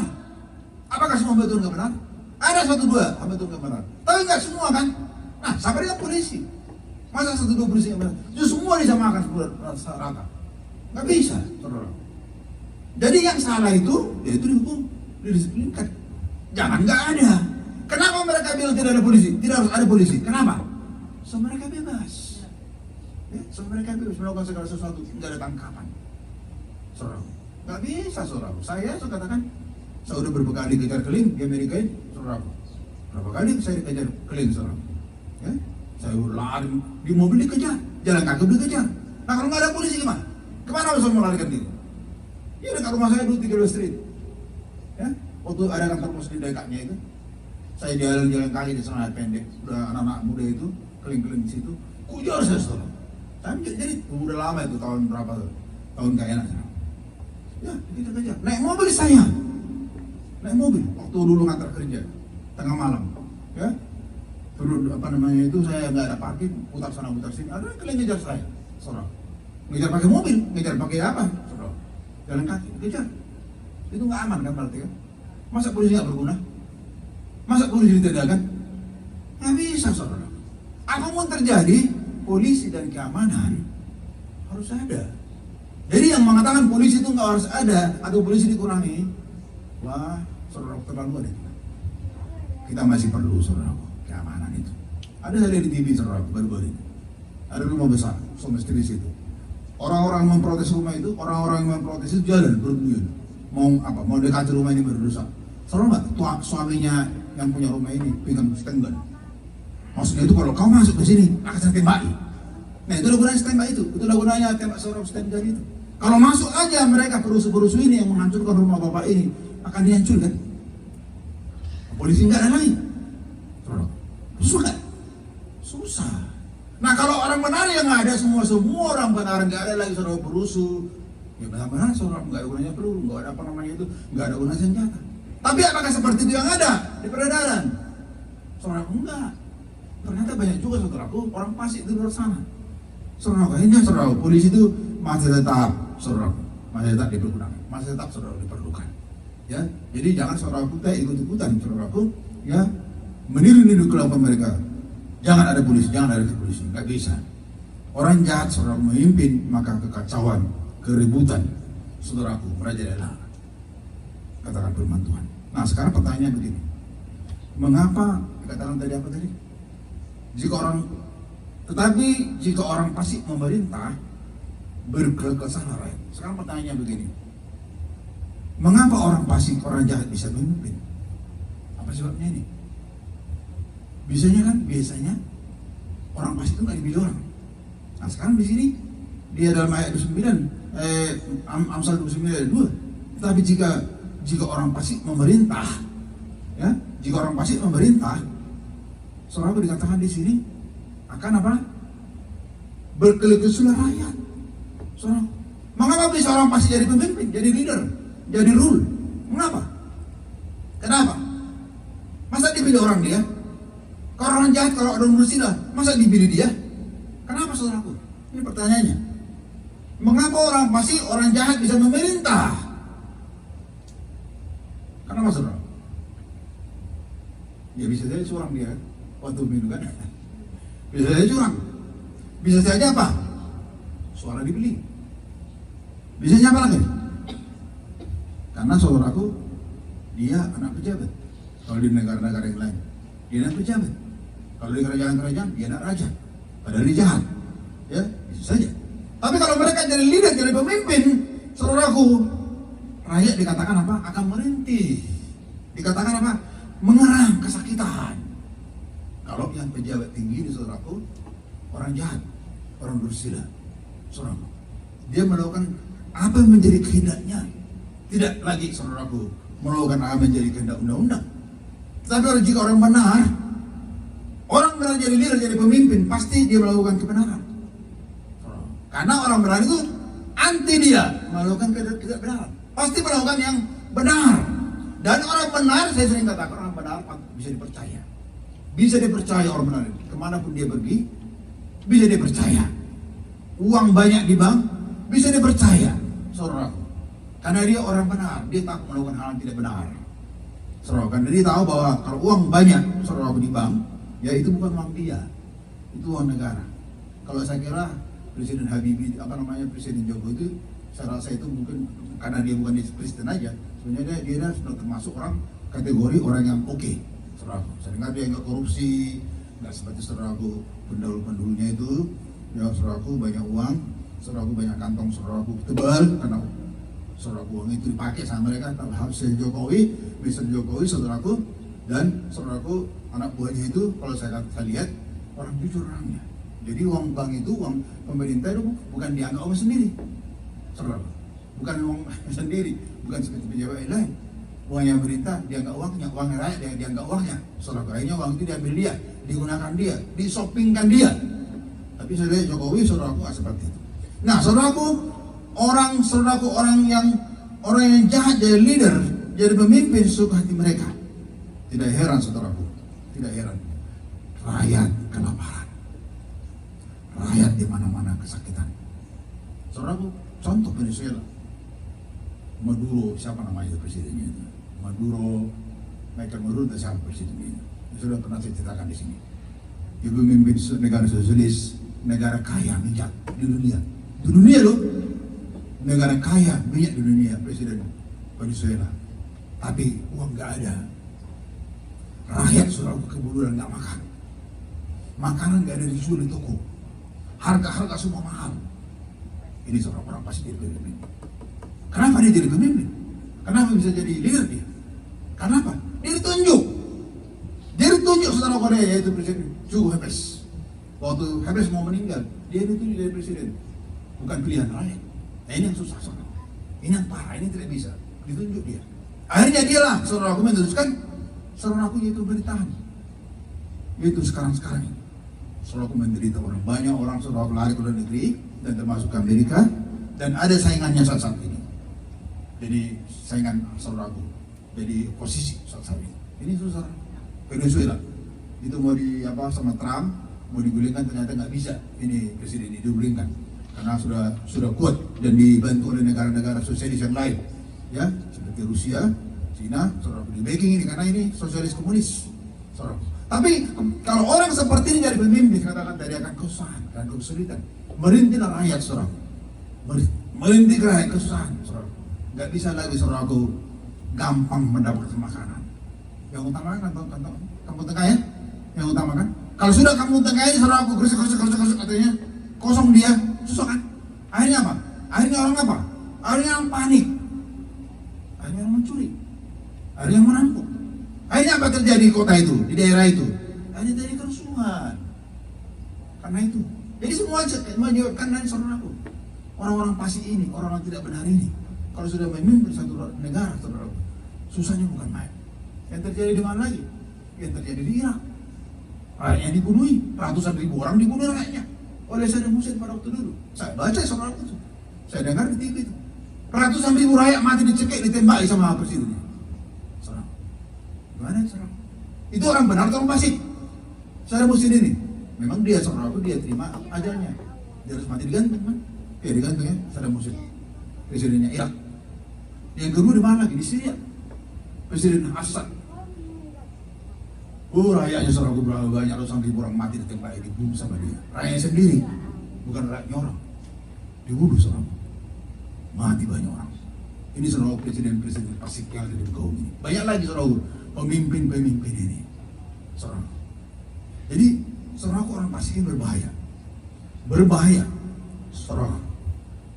Apakah semua betul nggak benar? Ada 1-2 hamba Tuhan nggak benar, tapi nggak semua kan? Nah, sama dengan polisi. Masa 1-2 polisi yang benar? Justru semua disamakan rata. Nggak bisa, saudara. Jadi yang salah itu, yaitu dihukum, didisiplinkan. Jangan nggak ada. Kenapa mereka bilang tidak ada polisi? Tidak harus ada polisi. Kenapa? So mereka bebas. Ya, so mereka bebas melakukan segala sesuatu, tidak ada tangkapan. Saudara, nggak bisa, saudara. Saya katakan, saya udah berapa kali kejar keliling di Amerika ini, saudara. Berapa kali saya dikejar keliling, saudara. Ya? Saya lari di mobil dikejar, jalan kaki dikejar. Nah kalau nggak ada polisi gimana? Kemana saya mau larikan diri? Ya dekat rumah saya dulu 13 Street. Ya, waktu ada kantor pos di dekatnya itu, saya jalan-jalan kaki di sana pendek, udah anak-anak muda itu keliling-keliling di situ, kujar saya setelah. Jadi udah lama itu tahun berapa tuh? Tahun gak enak. Ya, kita kejar. Naik mobil saya. Naik mobil waktu dulu ngantar kerja tengah malam. Ya. Terus apa namanya itu saya nggak ada parkir, putar sana putar sini. Ada yang kalian ngejar saya, saudara. Ngejar pakai mobil, ngejar pakai apa, saudara? Jalan kaki, kejar. Itu nggak aman kan berarti kan? Masa polisi nggak berguna? Masa polisi ditidakkan? Nggak bisa, saudara. Apapun terjadi, polisi dan keamanan harus ada. Jadi yang mengatakan polisi itu nggak harus ada atau polisi dikurangi, wah, saudara terlalu ada. Kita masih perlu, saudara, keamanan itu. Ada saya lihat di TV, saudara, baru-baru ini. Ada rumah besar, semesti di situ. Orang-orang memprotes rumah itu, orang-orang yang memprotes itu jalan berduyun. Mau apa? Mau dekati rumah ini berdosa. Saudara nggak? Tua suaminya yang punya rumah ini pegang stand gun. Maksudnya itu kalau kau masuk ke sini, akan saya tembaki. Nah itu gunanya stand by itu gunanya tembak seorang stand gun itu. Kalau masuk aja mereka perusuh-perusuh ini yang menghancurkan rumah bapak ini akan dihancurkan. Polisi nggak ada lagi. Susah nggak? Susah. Nah kalau orang benar yang nggak ada semua orang benar nggak ada lagi saudara perusuh. Ya benar-benar saudara nggak ada gunanya peluru, nggak ada apa namanya itu, nggak ada gunanya senjata. Tapi apakah seperti itu yang ada di peredaran? Saudara enggak. Ternyata banyak juga saudaraku orang fasik di luar sana. Saudara ini saudara polisi itu masih tetap saudara masih tetap diperlukan, masih tetap saudara diperlukan. Ya, jadi jangan saudara kita ikut-ikutan saudaraku ya meniru-niru kelakuan mereka. Jangan ada polisi, jangan ada polisi, nggak bisa. Orang jahat saudara memimpin maka kekacauan, keributan saudaraku merajalela. Katakan firman Tuhan. Nah sekarang pertanyaan begini, mengapa dikatakan tadi apa tadi? Jika orang fasik memerintah berkesan rakyat. Sekarang pertanyaannya begini, mengapa orang fasik, orang jahat bisa memimpin? Apa sebabnya ini? Biasanya orang fasik itu nggak dipilih orang. Nah sekarang di sini dia dalam ayat 29, Amsal 29 ayat 2. Tapi jika orang fasik memerintah, ya, jika orang fasik memerintah, saudara dikatakan di sini akan apa? Berkeluh rakyat. Saudara, mengapa bisa orang fasik jadi pemimpin, jadi leader, jadi rule? Mengapa? Kenapa? Masa dipilih orang dia? Kalau orang jahat, kalau ada bersila, masa dipilih dia? Kenapa saudaraku? Ini pertanyaannya. Mengapa orang fasik, orang jahat bisa memerintah? Kenapa saudara? Ya bisa saja curang dia waktu minum kan. Bisa saja curang. Bisa saja apa? Suara dibeli. Bisa saja apa lagi? Karena saudaraku dia anak pejabat. Kalau di negara-negara yang lain dia anak pejabat. Kalau di kerajaan-kerajaan dia anak raja. Padahal dia jahat. Ya bisa saja. Tapi kalau mereka jadi leader, jadi pemimpin, saudaraku, rakyat dikatakan apa? Akan merintih. Dikatakan apa? Mengerang, kesakitan. Kalau yang pejabat tinggi ini saudaraku, orang jahat, orang bersila, saudaraku, dia melakukan apa yang menjadi kehendaknya. Tidak lagi saudaraku melakukan apa yang menjadi kehendak undang-undang. Tapi jika orang benar jadi leader, jadi pemimpin, pasti dia melakukan kebenaran. Karena orang benar itu anti dia melakukan ketidakbenaran. Pasti melakukan yang benar. Dan orang benar, saya sering katakan orang benar bisa dipercaya. Bisa dipercaya orang benar. Kemanapun dia pergi, bisa dipercaya. Uang banyak di bank, bisa dipercaya. Saudaraku. Karena dia orang benar, dia tak melakukan hal yang tidak benar. Saudara, karena dia tahu bahwa kalau uang banyak saudaraku di bank, ya itu bukan uang dia, itu uang negara. Kalau saya kira Presiden Habibie, Presiden Jokowi itu, saya rasa itu mungkin karena dia bukan presiden aja, sebenarnya dia sudah termasuk orang kategori orang yang oke. Saudaraku, sehingga dia nggak korupsi, nggak seperti saudaraku pendahulu-pendahulunya itu, ya saudaraku banyak uang, saudaraku banyak kantong, saudaraku tebal, karena saudaraku uang itu dipakai sama mereka. Presiden Jokowi, saudaraku, dan saudaraku anak buahnya itu, kalau saya lihat orang jujur orangnya. Jadi uang bank itu, uang pemerintah itu bukan dianggap orang sendiri, saudara. Bukan uang sendiri, bukan seperti pejabat yang lain. Uangnya pemerintah dianggap uangnya, uang rakyat dianggap uangnya. Saudara, akhirnya uang itu diambil dia, digunakan dia, dishoppingkan dia. Tapi saya lihat Jokowi, saudaraku, nggak seperti itu. Nah, saudaraku, orang yang jahat jadi leader, jadi pemimpin suka hati mereka. Tidak heran, saudaraku, tidak heran. Rakyat kelaparan, rakyat di mana-mana kesakitan. Saudaraku, contoh Venezuela, Maduro, siapa namanya presidennya itu? Michael Maduro itu siapa presidennya? Sudah pernah saya ceritakan di sini. Dia memimpin negara sosialis, negara kaya minyak di dunia. Di dunia loh, negara kaya minyak di dunia, presiden Venezuela. Tapi uang nggak ada. Rakyat sudah kebutuhan nggak makan. Makanan nggak ada dijual di toko. Harga semua mahal. Ini seorang orang pasti jadi pemimpin. Kenapa dia jadi pemimpin? Kenapa bisa jadi leader dia? Kenapa? Dia ditunjuk. Saudara Korea, yaitu Presiden Chu Hepes. Waktu Hepes mau meninggal, dia ditunjuk jadi presiden. Bukan pilihan rakyat. Nah, ini yang susah, saudara. Ini yang parah, ini tidak bisa. Ditunjuk dia. Akhirnya dialah, saudara aku meneruskan, saudara aku yaitu beritahan. Yaitu sekarang ini. Saudara aku menderita orang. Banyak orang saudara aku lari ke luar negeri, dan termasuk ke Amerika. Dan ada saingannya saat ini. Jadi saingan saudaraku, jadi posisi saat ini. Ini susah. Venezuela itu mau sama Trump mau digulingkan, ternyata nggak bisa. Ini presiden ini digulingkan karena sudah kuat dan dibantu oleh negara-negara sosialis yang lain, ya seperti Rusia, Cina, saudaraku di backing ini karena ini sosialis komunis, saudaraku. Tapi kalau orang seperti ini jadi pemimpin, katakan tadi akan kesusahan dan kesulitan. Merintihlah rakyat, saudaraku. Merintih rakyat kesusahan, saudaraku. Nggak bisa lagi saudaraku gampang mendapatkan makanan. Yang utama kan kampung tengah ya, yang utama kan. Kalau sudah kampung tengah ini saudaraku gresek katanya kosong dia, susah kan. Akhirnya apa? Akhirnya orang apa? Akhirnya orang panik. Akhirnya orang mencuri. Akhirnya orang merampok. Akhirnya apa terjadi di kota itu, di daerah itu? Akhirnya terjadi kerusuhan. Karena itu. Jadi semua menyebabkan dari saudaraku. Orang-orang pasti ini, orang-orang tidak benar ini. Kalau sudah memimpin satu negara, saudaraku, susahnya bukan main. Yang terjadi di mana lagi? Yang terjadi di Irak. Rakyatnya dibunuhi, ratusan ribu orang dibunuh rakyatnya oleh Saddam Hussein pada waktu dulu. Saya baca soal itu, saya dengar di TV itu. Ratusan ribu rakyat mati dicekik, ditembaki sama presidennya. Saudara, gimana saudara? Itu orang benar atau orang fasik? Saddam Hussein ini, memang dia saudaraku, dia terima ajalnya. Dia harus mati digantung kan? Ya digantung ya, Saddam Hussein, presidennya Irak. Yang kedua di mana lagi? Di Syria. Presiden Assad. Rakyatnya saudaraku berapa banyak, ratusan ribu orang mati ditembaki, dibunuh sama dia. Rakyatnya sendiri, bukan rakyatnya orang. Dibunuh saudara. Mati banyak orang. Ini saudara presiden-presiden fasik yang ada di kaum ini. Banyak lagi saudara pemimpin-pemimpin ini. Saudara. Jadi saudaraku orang fasik ini berbahaya. Berbahaya. Saudara.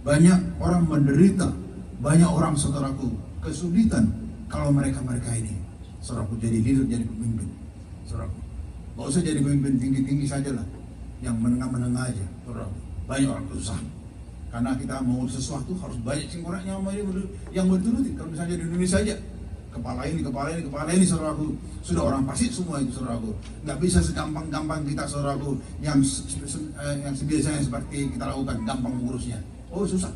Banyak orang menderita, banyak orang saudaraku kesulitan kalau mereka ini saudaraku jadi leader, jadi pemimpin. Saudaraku, gak usah jadi pemimpin tinggi-tinggi saja lah, yang menengah-menengah aja, saudaraku. Banyak orang kesusahan karena kita mau sesuatu harus banyak cingkuraknya yang berturuti. Kalau misalnya di Indonesia saja, kepala ini saudaraku, sudah orang pasti semua itu saudaraku. Nggak bisa segampang-gampang kita saudaraku yang sebiasanya seperti kita lakukan, gampang mengurusnya. Oh susah,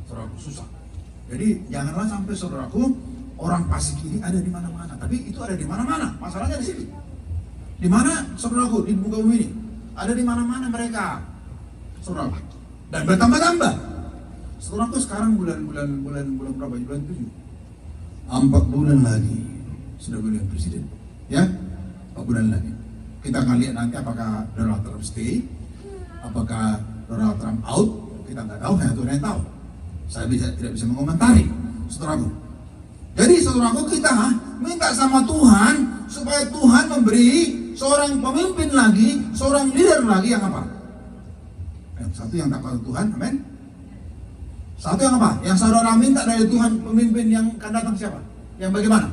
saudaraku, susah. Jadi janganlah sampai saudaraku orang fasik ini ada di mana-mana. Tapi itu ada di mana-mana. Masalahnya di sini. Di mana saudaraku di muka bumi ini? Ada di mana-mana mereka, saudaraku. Dan bertambah-tambah. Saudaraku sekarang bulan berapa? Bulan 7. 4 bulan lagi sudah pemilihan presiden. Ya, 4 bulan lagi. Kita akan lihat nanti apakah Donald Trump stay, apakah Donald Trump out. Kita nggak tahu, hanya Tuhan yang tahu. Saya tidak bisa mengomentari, saudaraku. Jadi saudaraku, kita minta sama Tuhan supaya Tuhan memberi seorang pemimpin lagi, seorang leader lagi yang apa? Yang satu yang takut Tuhan, amin. Satu yang apa? Yang saudara minta dari Tuhan, pemimpin yang akan datang siapa? Yang bagaimana?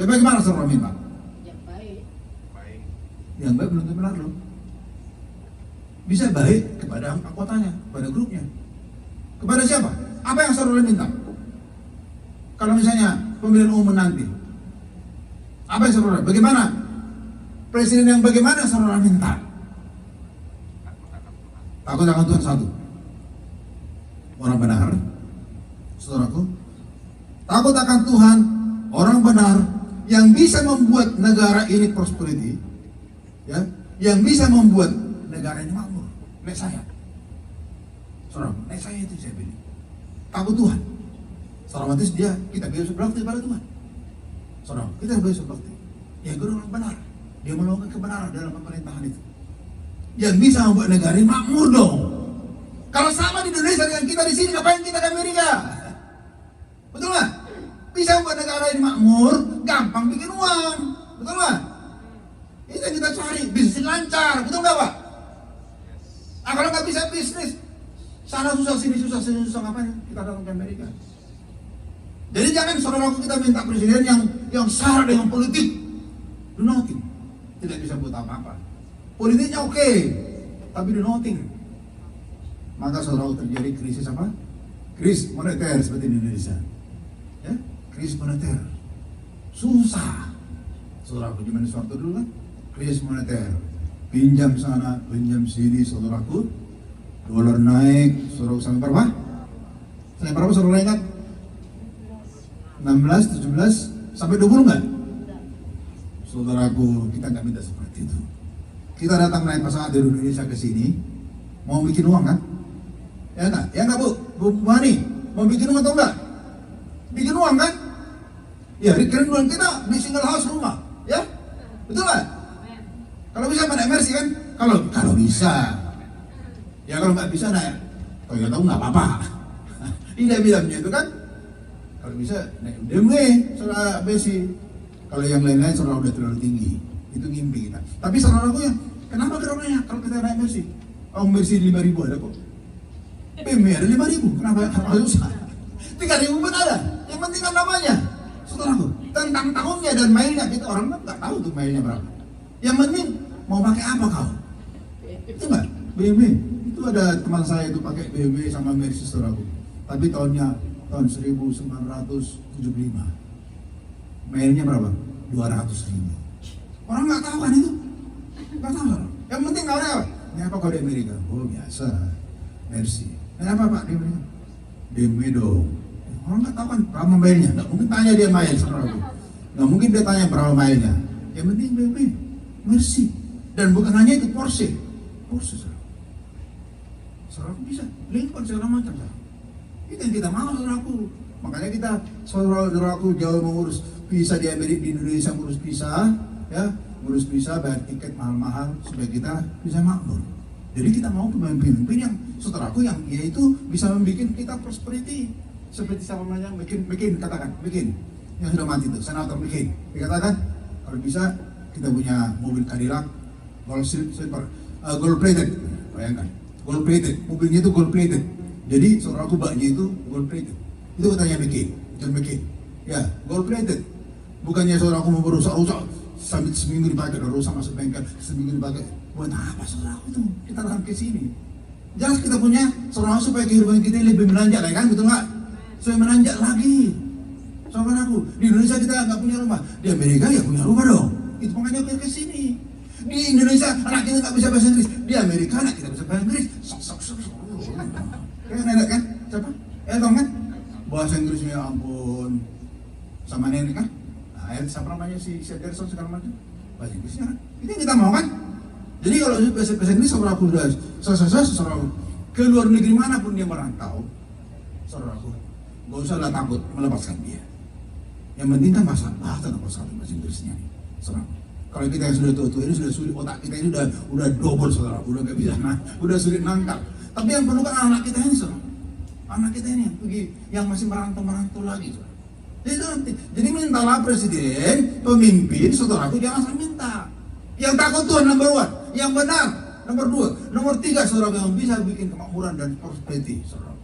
Yang bagaimana saudara minta? Yang baik. Yang baik belum tentu benar loh. Bisa baik kepada anggotanya, kepada grupnya. Kepada siapa? Apa yang saudara minta? Kalau misalnya pemilihan umum nanti, apa yang saudara? Bagaimana? Presiden yang bagaimana saudara minta? Takut akan Tuhan satu. Orang benar, saudaraku. Takut akan Tuhan, orang benar yang bisa membuat negara ini prosperity, ya, yang bisa membuat negara ini makmur. Nek saya, saudara, nek saya itu saya pilih. Takut Tuhan. Saudara, otomatis kita bisa berbakti pada Tuhan. Saudara, kita bisa berbakti. Yang kedua orang benar, dia melakukan kebenaran dalam pemerintahan itu. Yang bisa membuat negara ini makmur dong. Kalau sama di Indonesia dengan kita di sini, ngapain kita ke Amerika? Betul nggak? Bisa membuat negara ini makmur, gampang bikin uang, betul nggak? Itu yang kita cari, bisnis lancar, betul nggak Pak? Nah, kalau nggak bisa bisnis, sana susah sini susah ngapain? Kita datang ke Amerika. Jadi jangan saudaraku kita minta presiden yang syarat dengan politik, do nothing, tidak bisa buat apa-apa. Politiknya oke, tapi do nothing. Maka saudaraku terjadi krisis apa? Krisis moneter seperti di Indonesia. Ya, krisis moneter susah. Saudaraku zaman suatu dulu kan, krisis moneter, pinjam sana, pinjam sini, saudaraku. Dolar naik, saudaraku sampai berapa? Sampai berapa saudara ingat? 16, 17, sampai 20 enggak? Saudaraku, kita nggak minta seperti itu. Kita datang naik pesawat dari Indonesia ke sini, mau bikin uang kan? Ya enggak? Ya enggak Bu Mani? Mau bikin uang atau enggak? Bikin uang kan? Ya, kerinduan kita di single house rumah, ya? Betul nggak? Kalau bisa naik Mercy kan? Kalau bisa. Ya kalau nggak bisa naik Toyota nggak apa-apa. Tidak bilangnya itu kan? Kalau bisa naik BMW, saudara Besi. Kalau yang lain-lain saudara udah terlalu tinggi, itu ngimpi kita. Tapi saudaraku ya, kenapa kenapa kalau kita naik Mercy? Oh Mercy 5.000 ada kok. BMW ada 5.000, kenapa susah? 3.000 pun ada. Yang penting kan namanya, saudaraku. Tentang tahunnya dan mailnya kita orang nggak tahu tuh mailnya berapa. Yang penting mau pakai apa kau? Itu nggak BMW. Itu ada teman saya itu pakai BMW sama Mercy saudaraku. Tapi tahun 1975. Mailnya berapa? 200.000. Orang nggak tahu kan itu? Nggak tahu. Yang penting kau apa? Ini apa kau di Amerika? Oh biasa, Mercy. Kenapa Pak di Amerika? BMW dong. Orang nggak tahu kan berapa mailnya. Nggak mungkin tanya dia mail saudaraku. Nggak mungkin dia tanya berapa mailnya. Yang penting BMW, Mercy. Dan bukan hanya itu Porsche saudara. Saudaraku bisa, Lincoln segala macam saudara. Itu yang kita mau saudaraku. Makanya kita saudaraku jauh mengurus visa di Amerika, di Indonesia ngurus visa, ya, ngurus visa, bayar tiket mahal-mahal supaya kita bisa makmur. Jadi kita mau pemimpin yang saudaraku yang yaitu bisa membuat kita prosperity. Seperti sama namanya bikin katakan, bikin yang sudah mati itu, senator bikin. Dikatakan kalau bisa kita punya mobil Cadillac, gold plated, bayangkan, gold plated, mobilnya itu gold plated. Jadi saudaraku baknya itu gold plated. Itu katanya bikin, jangan bikin. Ya, gold plated. Bukannya saudaraku mau berusaha sampai seminggu dipakai, udah rusak masuk bengkel, seminggu dipakai. Buat apa saudaraku itu? Kita datang ke sini. Jelas kita punya saudaraku supaya kehidupan kita lebih menanjak lagi kan, betul nggak? Supaya menanjak lagi. Saudaraku, di Indonesia kita nggak punya rumah, di Amerika ya punya rumah dong. Itu makanya kita ke sini. Di Indonesia anak kita nggak bisa bahasa Inggris, di Amerika anak kita bisa bahasa Inggris. Sok. Kayak nenek kan? Siapa? Elton kan? Bahasa Inggrisnya ya ampun. Sama nenek kan? Nah, siapa namanya si Ederson segala macam. Bahasa Inggrisnya kan? Itu yang kita mau kan? Jadi kalau bahasa Inggris saudaraku sudah saudaraku ke luar negeri manapun dia merantau, saudaraku nggak usahlah takut melepaskan dia. Yang penting kan bahasa Inggrisnya, saudaraku. Kalau kita yang sudah tua ini sudah sulit, otak kita ini udah double saudara, udah nggak bisa, udah sulit nangkal. Tapi yang perlu kan anak kita ini saudara, anak kita ini yang masih merantau lagi saudara. Jadi mintalah presiden, pemimpin, saudaraku jangan asal minta. Yang takut Tuhan number 1, yang benar number 2, nomor 3 saudara yang bisa bikin kemakmuran dan prosperity saudara.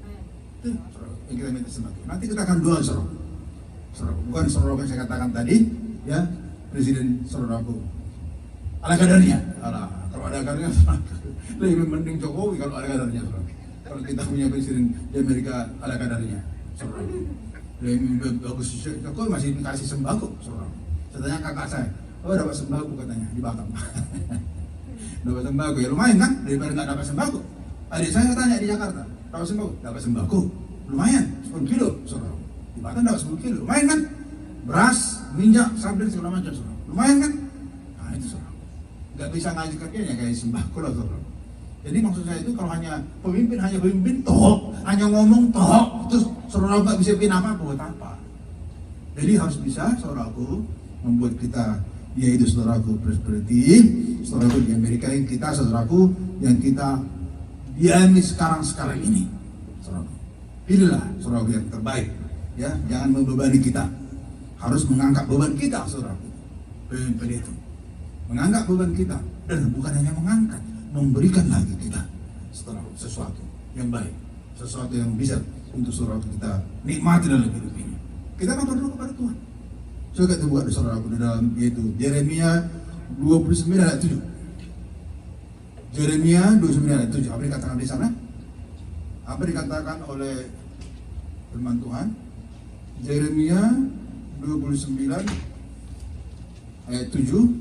Itu saudara yang kita minta semakin. Nanti kita akan doa saudara. Bukan saudara yang saya katakan tadi, ya presiden saudaraku ala kadarnya. Alah, kalau ada kadarnya lebih mending Jokowi kalau ada kadarnya. Kalau kita punya presiden di Amerika ala kadarnya, lebih bagus. Jokowi masih dikasih sembako. Saya tanya kakak saya, oh dapat sembako katanya di Batam. Dapat sembako ya lumayan kan, daripada nggak dapat sembako. Adik saya tanya di Jakarta, dapat sembako, lumayan 10 kilo. Di Batam dapat 10 kilo, lumayan kan? Beras, minyak, sabun segala macam, lumayan kan? Nah itu nggak bisa ngaji kakinya kayak sembako lah. Jadi maksud saya itu kalau hanya pemimpin toh, hanya ngomong toh, terus saudara nggak bisa bikin apa buat apa? Jadi harus bisa saudaraku membuat kita, yaitu saudaraku prosperity, saudaraku di Amerika yang kita saudaraku yang kita diami sekarang ini, saudaraku. Pilihlah saudaraku yang terbaik, ya jangan membebani kita. Harus mengangkat beban kita, saudaraku. Pemimpin itu mengangkat beban kita dan bukan hanya mengangkat, memberikan lagi kita sesuatu yang baik, sesuatu yang bisa untuk saudara kita nikmati dalam hidup ini. Kita akan berdoa kepada Tuhan. Coba kita buat saudaraku di dalam yaitu Yeremia 29 ayat 7. Yeremia 29 ayat 7. Apa dikatakan di sana? Apa dikatakan oleh firman Tuhan? Yeremia 29 ayat 7.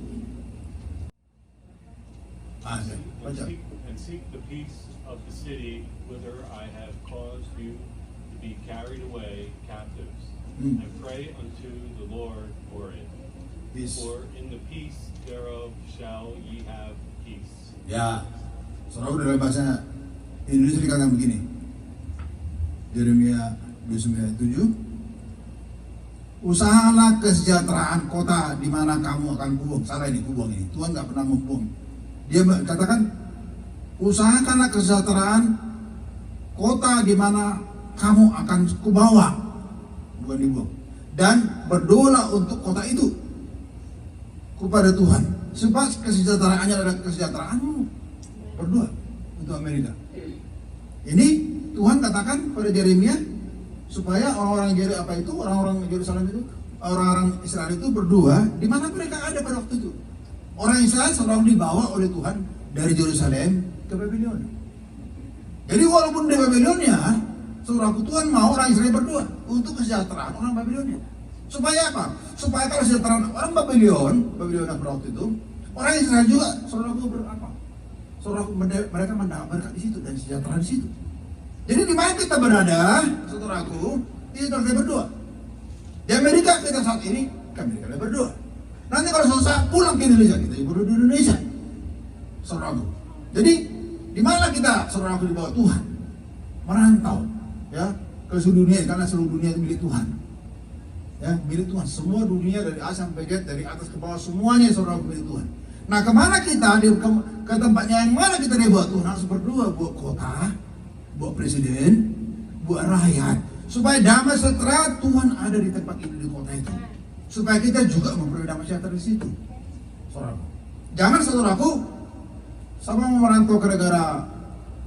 And seek the peace of the city whither I have caused you to be carried away captives, and pray unto the Lord for it. Peace. For in the peace thereof shall ye have peace. Ya, saudara dalam bahasa Indonesia dikatakan begini. Yeremia 29 ayat 7. Usahalah kesejahteraan kota di mana kamu akan kubuang. Salah ini kubuang ini. Tuhan nggak pernah membuang. Dia katakan, usahakanlah kesejahteraan kota di mana kamu akan kubawa, bukan dibuang. Dan berdoalah untuk kota itu kepada Tuhan, sebab kesejahteraannya adalah kesejahteraanmu. Berdoa untuk Amerika. Ini Tuhan katakan pada Yeremia supaya orang-orang Yerusalem itu, orang-orang Israel itu berdoa di mana mereka ada pada waktu itu. Orang Israel selalu dibawa oleh Tuhan dari Yerusalem ke Babylon. Jadi walaupun di Babylonnya, saudaraku, Tuhan mau orang Israel berdoa untuk kesejahteraan orang Babylonnya. Supaya apa? Supaya kalau kesejahteraan orang Babylon pada waktu itu, orang Israel juga, saudaraku, berapa? Saudaraku, mereka mendapat berkat di situ dan sejahtera di situ. Jadi di mana kita berada, saudaraku, kita harus berdoa. Di Amerika kita saat ini, kami berdoa. Nanti kalau selesai pulang ke Indonesia, kita berdoa di Indonesia, saudaraku. Jadi di mana kita, saudaraku, di bawah Tuhan, merantau, ya, ke seluruh dunia, karena seluruh dunia itu milik Tuhan, ya, milik Tuhan. Semua dunia dari A sampai Z, dari atas ke bawah, semuanya saudaraku milik Tuhan. Nah, kemana kita, ke tempatnya yang mana kita di bawah Tuhan, harus berdoa buat kota, buat presiden, buat rakyat, supaya damai sejahtera Tuhan ada di tempat ini, di kota itu. Supaya kita juga memperoleh damai sejahtera di situ, saudaraku. Jangan, saudaraku, sama mau merantau ke negara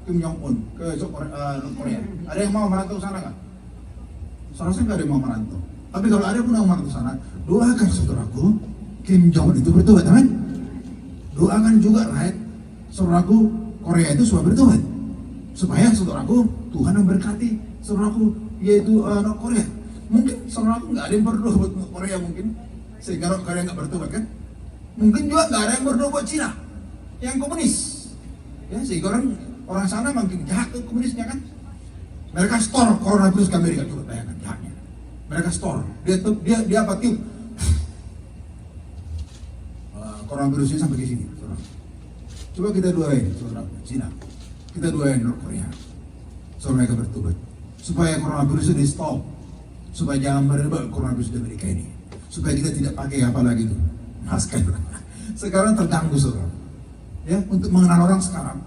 Kim Jong Un ke Korea. Ada yang mau merantau sana nggak? Seharusnya nggak ada yang mau merantau. Tapi kalau ada pun yang mau merantau sana, doakan, saudaraku, Kim Jong Un itu bertobat, teman. Doakan juga rakyat, saudaraku, Korea itu supaya bertobat, supaya, saudaraku, Tuhan memberkati, saudaraku, yaitu Korea. Mungkin saudaraku nggak ada yang berdoa buat Korea mungkin, sehingga Korea nggak bertobat kan? Mungkin juga nggak ada yang berdoa buat Cina, yang komunis, ya, sehingga orang sana makin jahat tuh komunisnya kan? Mereka store coronavirus ke Amerika, coba bayangkan jahatnya. Mereka store, dia apa tiup coronavirusnya sampai ke sini, saudara. Coba kita doain, saudara, Cina, kita doain Korea, supaya mereka bertobat, supaya coronavirus itu di stop. Supaya jangan merebak coronavirus di Amerika ini, supaya kita tidak pakai apa lagi tuh masker. Sekarang terganggu, saudara, ya, untuk mengenal orang sekarang.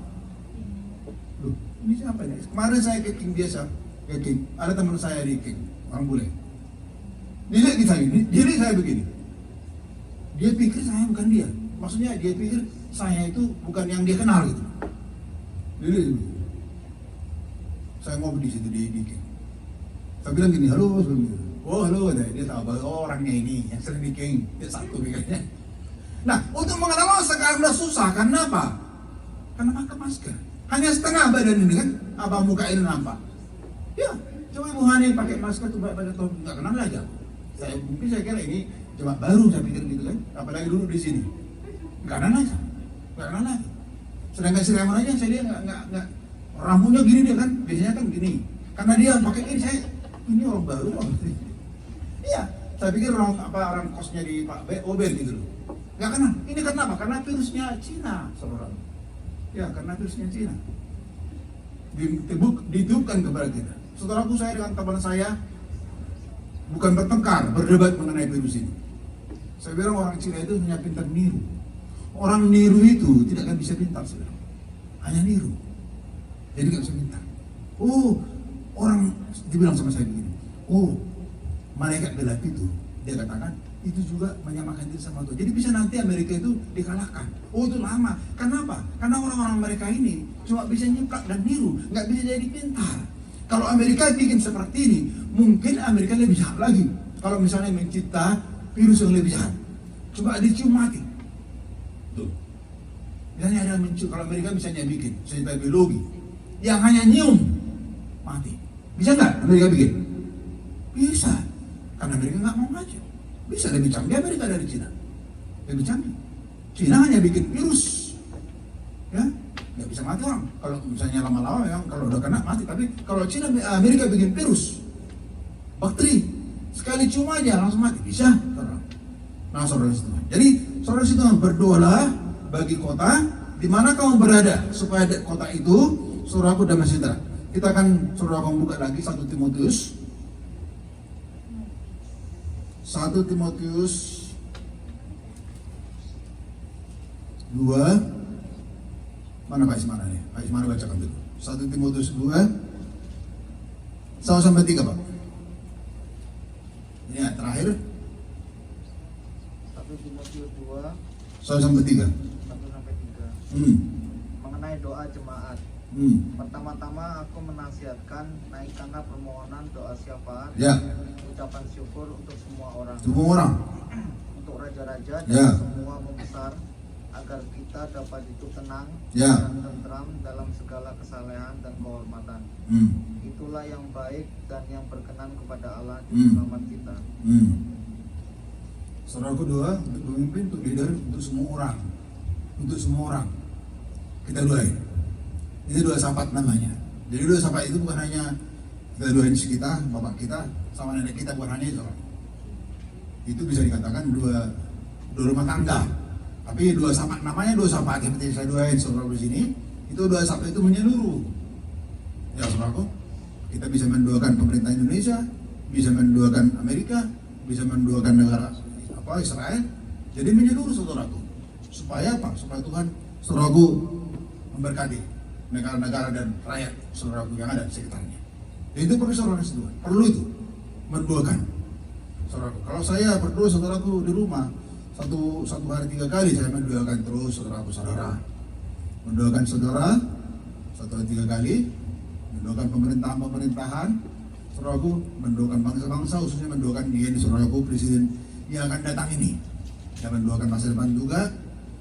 Loh, ini siapa ini? Kemarin saya ke King biasa, ke King. Ada teman saya di King, orang bule. Diri saya begini. Dia pikir saya bukan dia. Maksudnya dia pikir saya itu bukan yang dia kenal gitu. Jadi saya ngobrol di situ di King. Saya bilang gini, halo, oh halo, dia tahu bahwa orangnya ini yang sering di King, dia satu pikirnya. Nah, untuk mengenal sekarang udah susah, karena apa? Karena pakai masker. Hanya setengah badan ini kan, abang muka ini nampak. Ya, coba Ibu Hani pakai masker tuh banyak tahun nggak kenal aja. Mungkin saya kira ini cuma baru saya pikir gitu kan, apalagi dulu di sini. Nggak kenal aja, nggak kenal lagi. Sedangkan si Raymond aja saya lihat nggak rambutnya gini dia kan, biasanya kan gini. Karena dia pakai ini saya ini orang baru. Iya, saya pikir orang kosnya di Pak Oben gitu loh. Nggak kenal. Ini kenapa? Karena virusnya Cina, saudara. Ya, karena virusnya Cina. Ditiupkan kepada kita. Saudaraku, saya dengan teman saya bukan bertengkar, berdebat mengenai virus ini. Saya bilang orang Cina itu hanya pintar niru. Orang niru itu tidak akan bisa pintar, saudara. Hanya niru. Jadi nggak bisa pintar. Oh, orang dibilang sama saya begini. Oh, malaikat gelap itu, dia katakan itu juga menyamakan diri sama Tuhan. Jadi bisa nanti Amerika itu dikalahkan. Oh, itu lama. Kenapa? Karena orang-orang mereka ini cuma bisa nyeplak dan niru, nggak bisa jadi pintar. Kalau Amerika bikin seperti ini, mungkin Amerika lebih jahat lagi. Kalau misalnya mencipta virus yang lebih jahat, coba dicium mati. Tuh. Misalnya ada mencium, kalau Amerika misalnya bikin senjata biologi yang hanya nyium mati. Bisa nggak Amerika bikin? Bisa. Karena Amerika nggak mau aja. Bisa lebih canggih Amerika dari Cina. Lebih canggih. Cina hanya bikin virus. Ya, nggak bisa mati orang. Kalau misalnya lama-lama memang kalau udah kena mati. Tapi kalau Cina, Amerika bikin virus, bakteri, sekali cium aja langsung mati. Bisa. Nah, saudara Tuhan. Jadi saudara Tuhan, berdoalah bagi kota di mana kamu berada supaya kota itu saudaraku damai sejahtera. Kita akan saudara buka lagi 1 Timotius 2. Mana Pak Ismana nih? Pak Ismana bacakan dulu. 1 Timotius 2 1 sampai 3, Pak. Ini ya, terakhir 1 Timotius 2 1 sampai 3. 1 sampai 3. Mengenai doa jemaat. Pertama-tama aku menasihatkan naikkanlah permohonan doa syafaat, Ya. ucapan syukur untuk semua orang, Semua orang. untuk raja-raja dan Ya. semua pembesar, agar kita dapat hidup tenang Ya. dan tentram dalam segala kesalehan dan kehormatan. Itulah yang baik dan yang berkenan kepada Allah di selamat kita. Saudaraku, doa untuk pemimpin, untuk leader, untuk semua orang. Untuk semua orang. Kita doain. Ini doa syafaat namanya. Jadi doa syafaat itu bukan hanya kita doain si kita, bapak kita, sama nenek kita, bukan hanya itu. Itu bisa dikatakan doa rumah tangga. Tapi doa syafaat namanya doa syafaat seperti saya doain saudara di sini. Itu doa syafaat itu menyeluruh. Ya saudaraku, kita bisa mendoakan pemerintah Indonesia, bisa mendoakan Amerika, bisa mendoakan negara Israel. Jadi menyeluruh saudaraku. Supaya apa? Supaya Tuhan saudaraku memberkati negara-negara dan rakyat saudaraku yang ada di sekitarnya. Dan itu perlu saudara semua. Perlu itu mendoakan saudaraku. Kalau saya berdoa saudaraku di rumah satu hari 3 kali saya mendoakan terus saudaraku saudara. Mendoakan saudara 1 hari 3 kali. Mendoakan pemerintahan saudaraku, mendoakan bangsa-bangsa, khususnya mendoakan dia di saudaraku presiden yang akan datang ini. Dan mendoakan masa depan juga.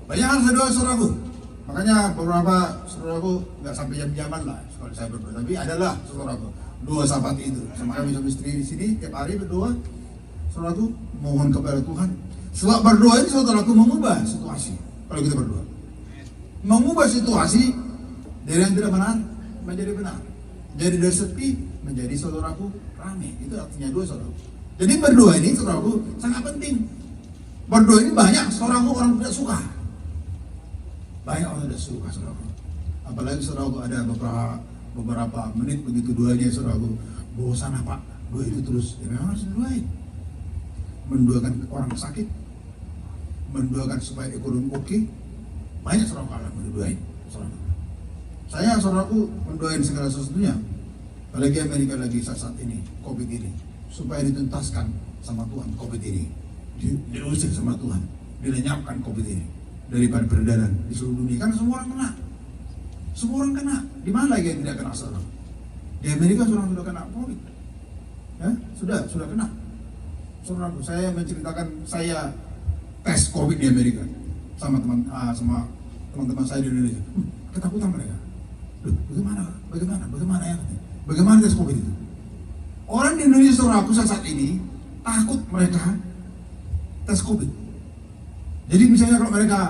Banyak hal saya doa saudaraku. Makanya beberapa saudaraku nggak sampai jam-jaman lah kalau saya berdoa, tapi adalah saudaraku doa syafaat itu. Sama kami sama istri di sini tiap hari berdoa, saudaraku mohon kepada Tuhan. Sebab berdoa ini saudaraku mengubah situasi. Kalau kita berdoa, mengubah situasi dari yang tidak benar menjadi benar, jadi dari sepi menjadi saudaraku ramai. Itu artinya doa saudaraku. Jadi berdoa ini saudaraku sangat penting. Berdoa ini banyak saudaraku orang tidak suka. Banyak orang tidak suka saudaraku. Apalagi saudaraku ada beberapa menit begitu doanya saudaraku bosan apa doa itu terus. Ya memang harus doain. Mendoakan orang sakit, mendoakan supaya ekonomi oke. Banyak saudaraku akan mendoain saudaraku. Saya saudaraku mendoain segala sesuatunya. Apalagi Amerika lagi saat ini COVID ini, supaya dituntaskan sama Tuhan COVID ini, diusir sama Tuhan, dilenyapkan COVID ini daripada peredaran di seluruh dunia. Kan semua orang kena. Semua orang kena. Di mana lagi yang tidak kena saudara? Di Amerika orang sudah kena COVID. Ya, sudah kena. Saudaraku, saya menceritakan saya tes COVID di Amerika. sama teman-teman saya di Indonesia. Ketakutan mereka. Duh, bagaimana ya? Bagaimana tes COVID itu? Orang di Indonesia saudaraku saat ini takut mereka tes COVID. Jadi misalnya kalau mereka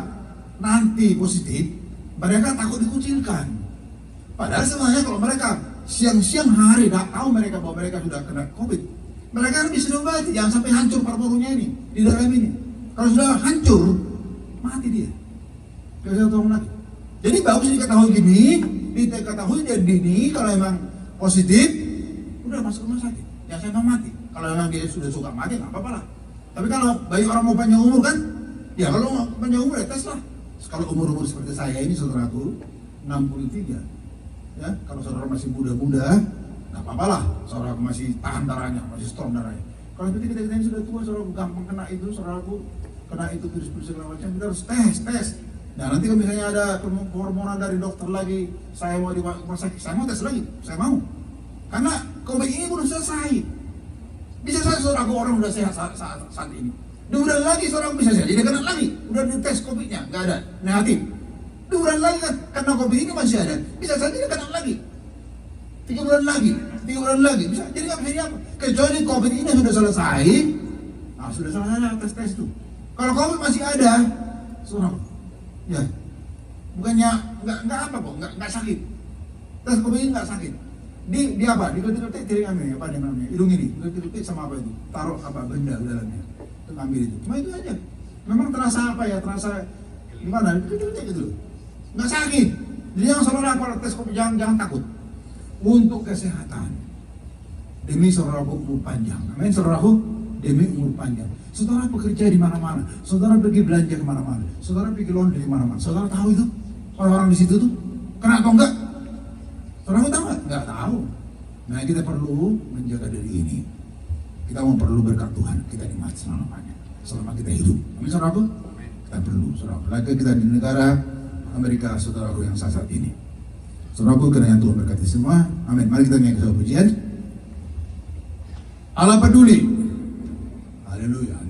nanti positif, mereka takut dikucilkan. Padahal sebenarnya kalau mereka siang-siang hari tidak tahu mereka bahwa mereka sudah kena COVID, mereka harus bisa diobati, jangan sampai hancur paru-parunya ini di dalam ini. Kalau sudah hancur, mati dia. Mati. Jadi bagus diketahui gini, diketahui dari dini kalau emang positif, udah masuk rumah sakit. Ya saya mau mati. Kalau memang dia sudah suka mati, nggak apa-apa lah. Tapi kalau bagi orang mau panjang umur kan, ya kalau mau panjang umur ya tes lah. Kalau umur seperti saya ini saudaraku 63, ya kalau saudara masih muda-muda, nggak apa-apa lah. Saudaraku masih tahan darahnya, masih strong darahnya. Kalau kita ini sudah tua, saudaraku gampang kena itu, saudaraku kena itu virus segala macam, kita harus tes. Nah nanti kalau misalnya ada permohonan dari dokter lagi, saya mau di rumah sakit, saya mau tes lagi, saya mau. Karena COVID ini belum selesai. Bisa saja saudaraku orang udah sehat saat ini. Diulang lagi saudaraku bisa saja, jadi kena lagi. Udah dites COVID-nya, nggak ada, negatif. Diulang lagi kan, karena COVID ini masih ada, bisa saja dia kena lagi. 3 bulan lagi, bisa. Jadi nggak bisa apa. Kecuali COVID ini sudah selesai, nah sudah selesai tes itu. Kalau COVID masih ada, saudaraku, ya, bukannya nggak apa kok, nggak sakit. Tes COVID ini nggak sakit. Di apa? Diketik telinga apa dia namanya? Hidung ini, diketik sama apa itu? Taruh apa benda di dalamnya, itu ambil itu. Cuma itu aja. Memang terasa apa ya? Terasa gimana? Diketik gitu. Nggak sakit. Jadi yang saudara kalau tes COVID jangan takut. Untuk kesehatan, demi saudaraku umur panjang. Amin saudaraku, demi umur panjang. Saudara bekerja di mana-mana, saudara pergi belanja kemana-mana, saudara pergi laundry kemana-mana. Saudara tahu itu orang-orang di situ tuh kena atau enggak? Saudara tahu nggak? Nggak tahu. Nah kita perlu menjaga diri ini. Kita mau perlu berkat Tuhan, kita nikmat selamanya, selama kita hidup. Amin saudaraku. Kita perlu, saudaraku. Lagi kita di negara Amerika, saudaraku yang saat ini. Saudaraku, kiranya Tuhan berkati semua. Amin. Mari kita nyanyi pujian. Allah peduli. Haleluya.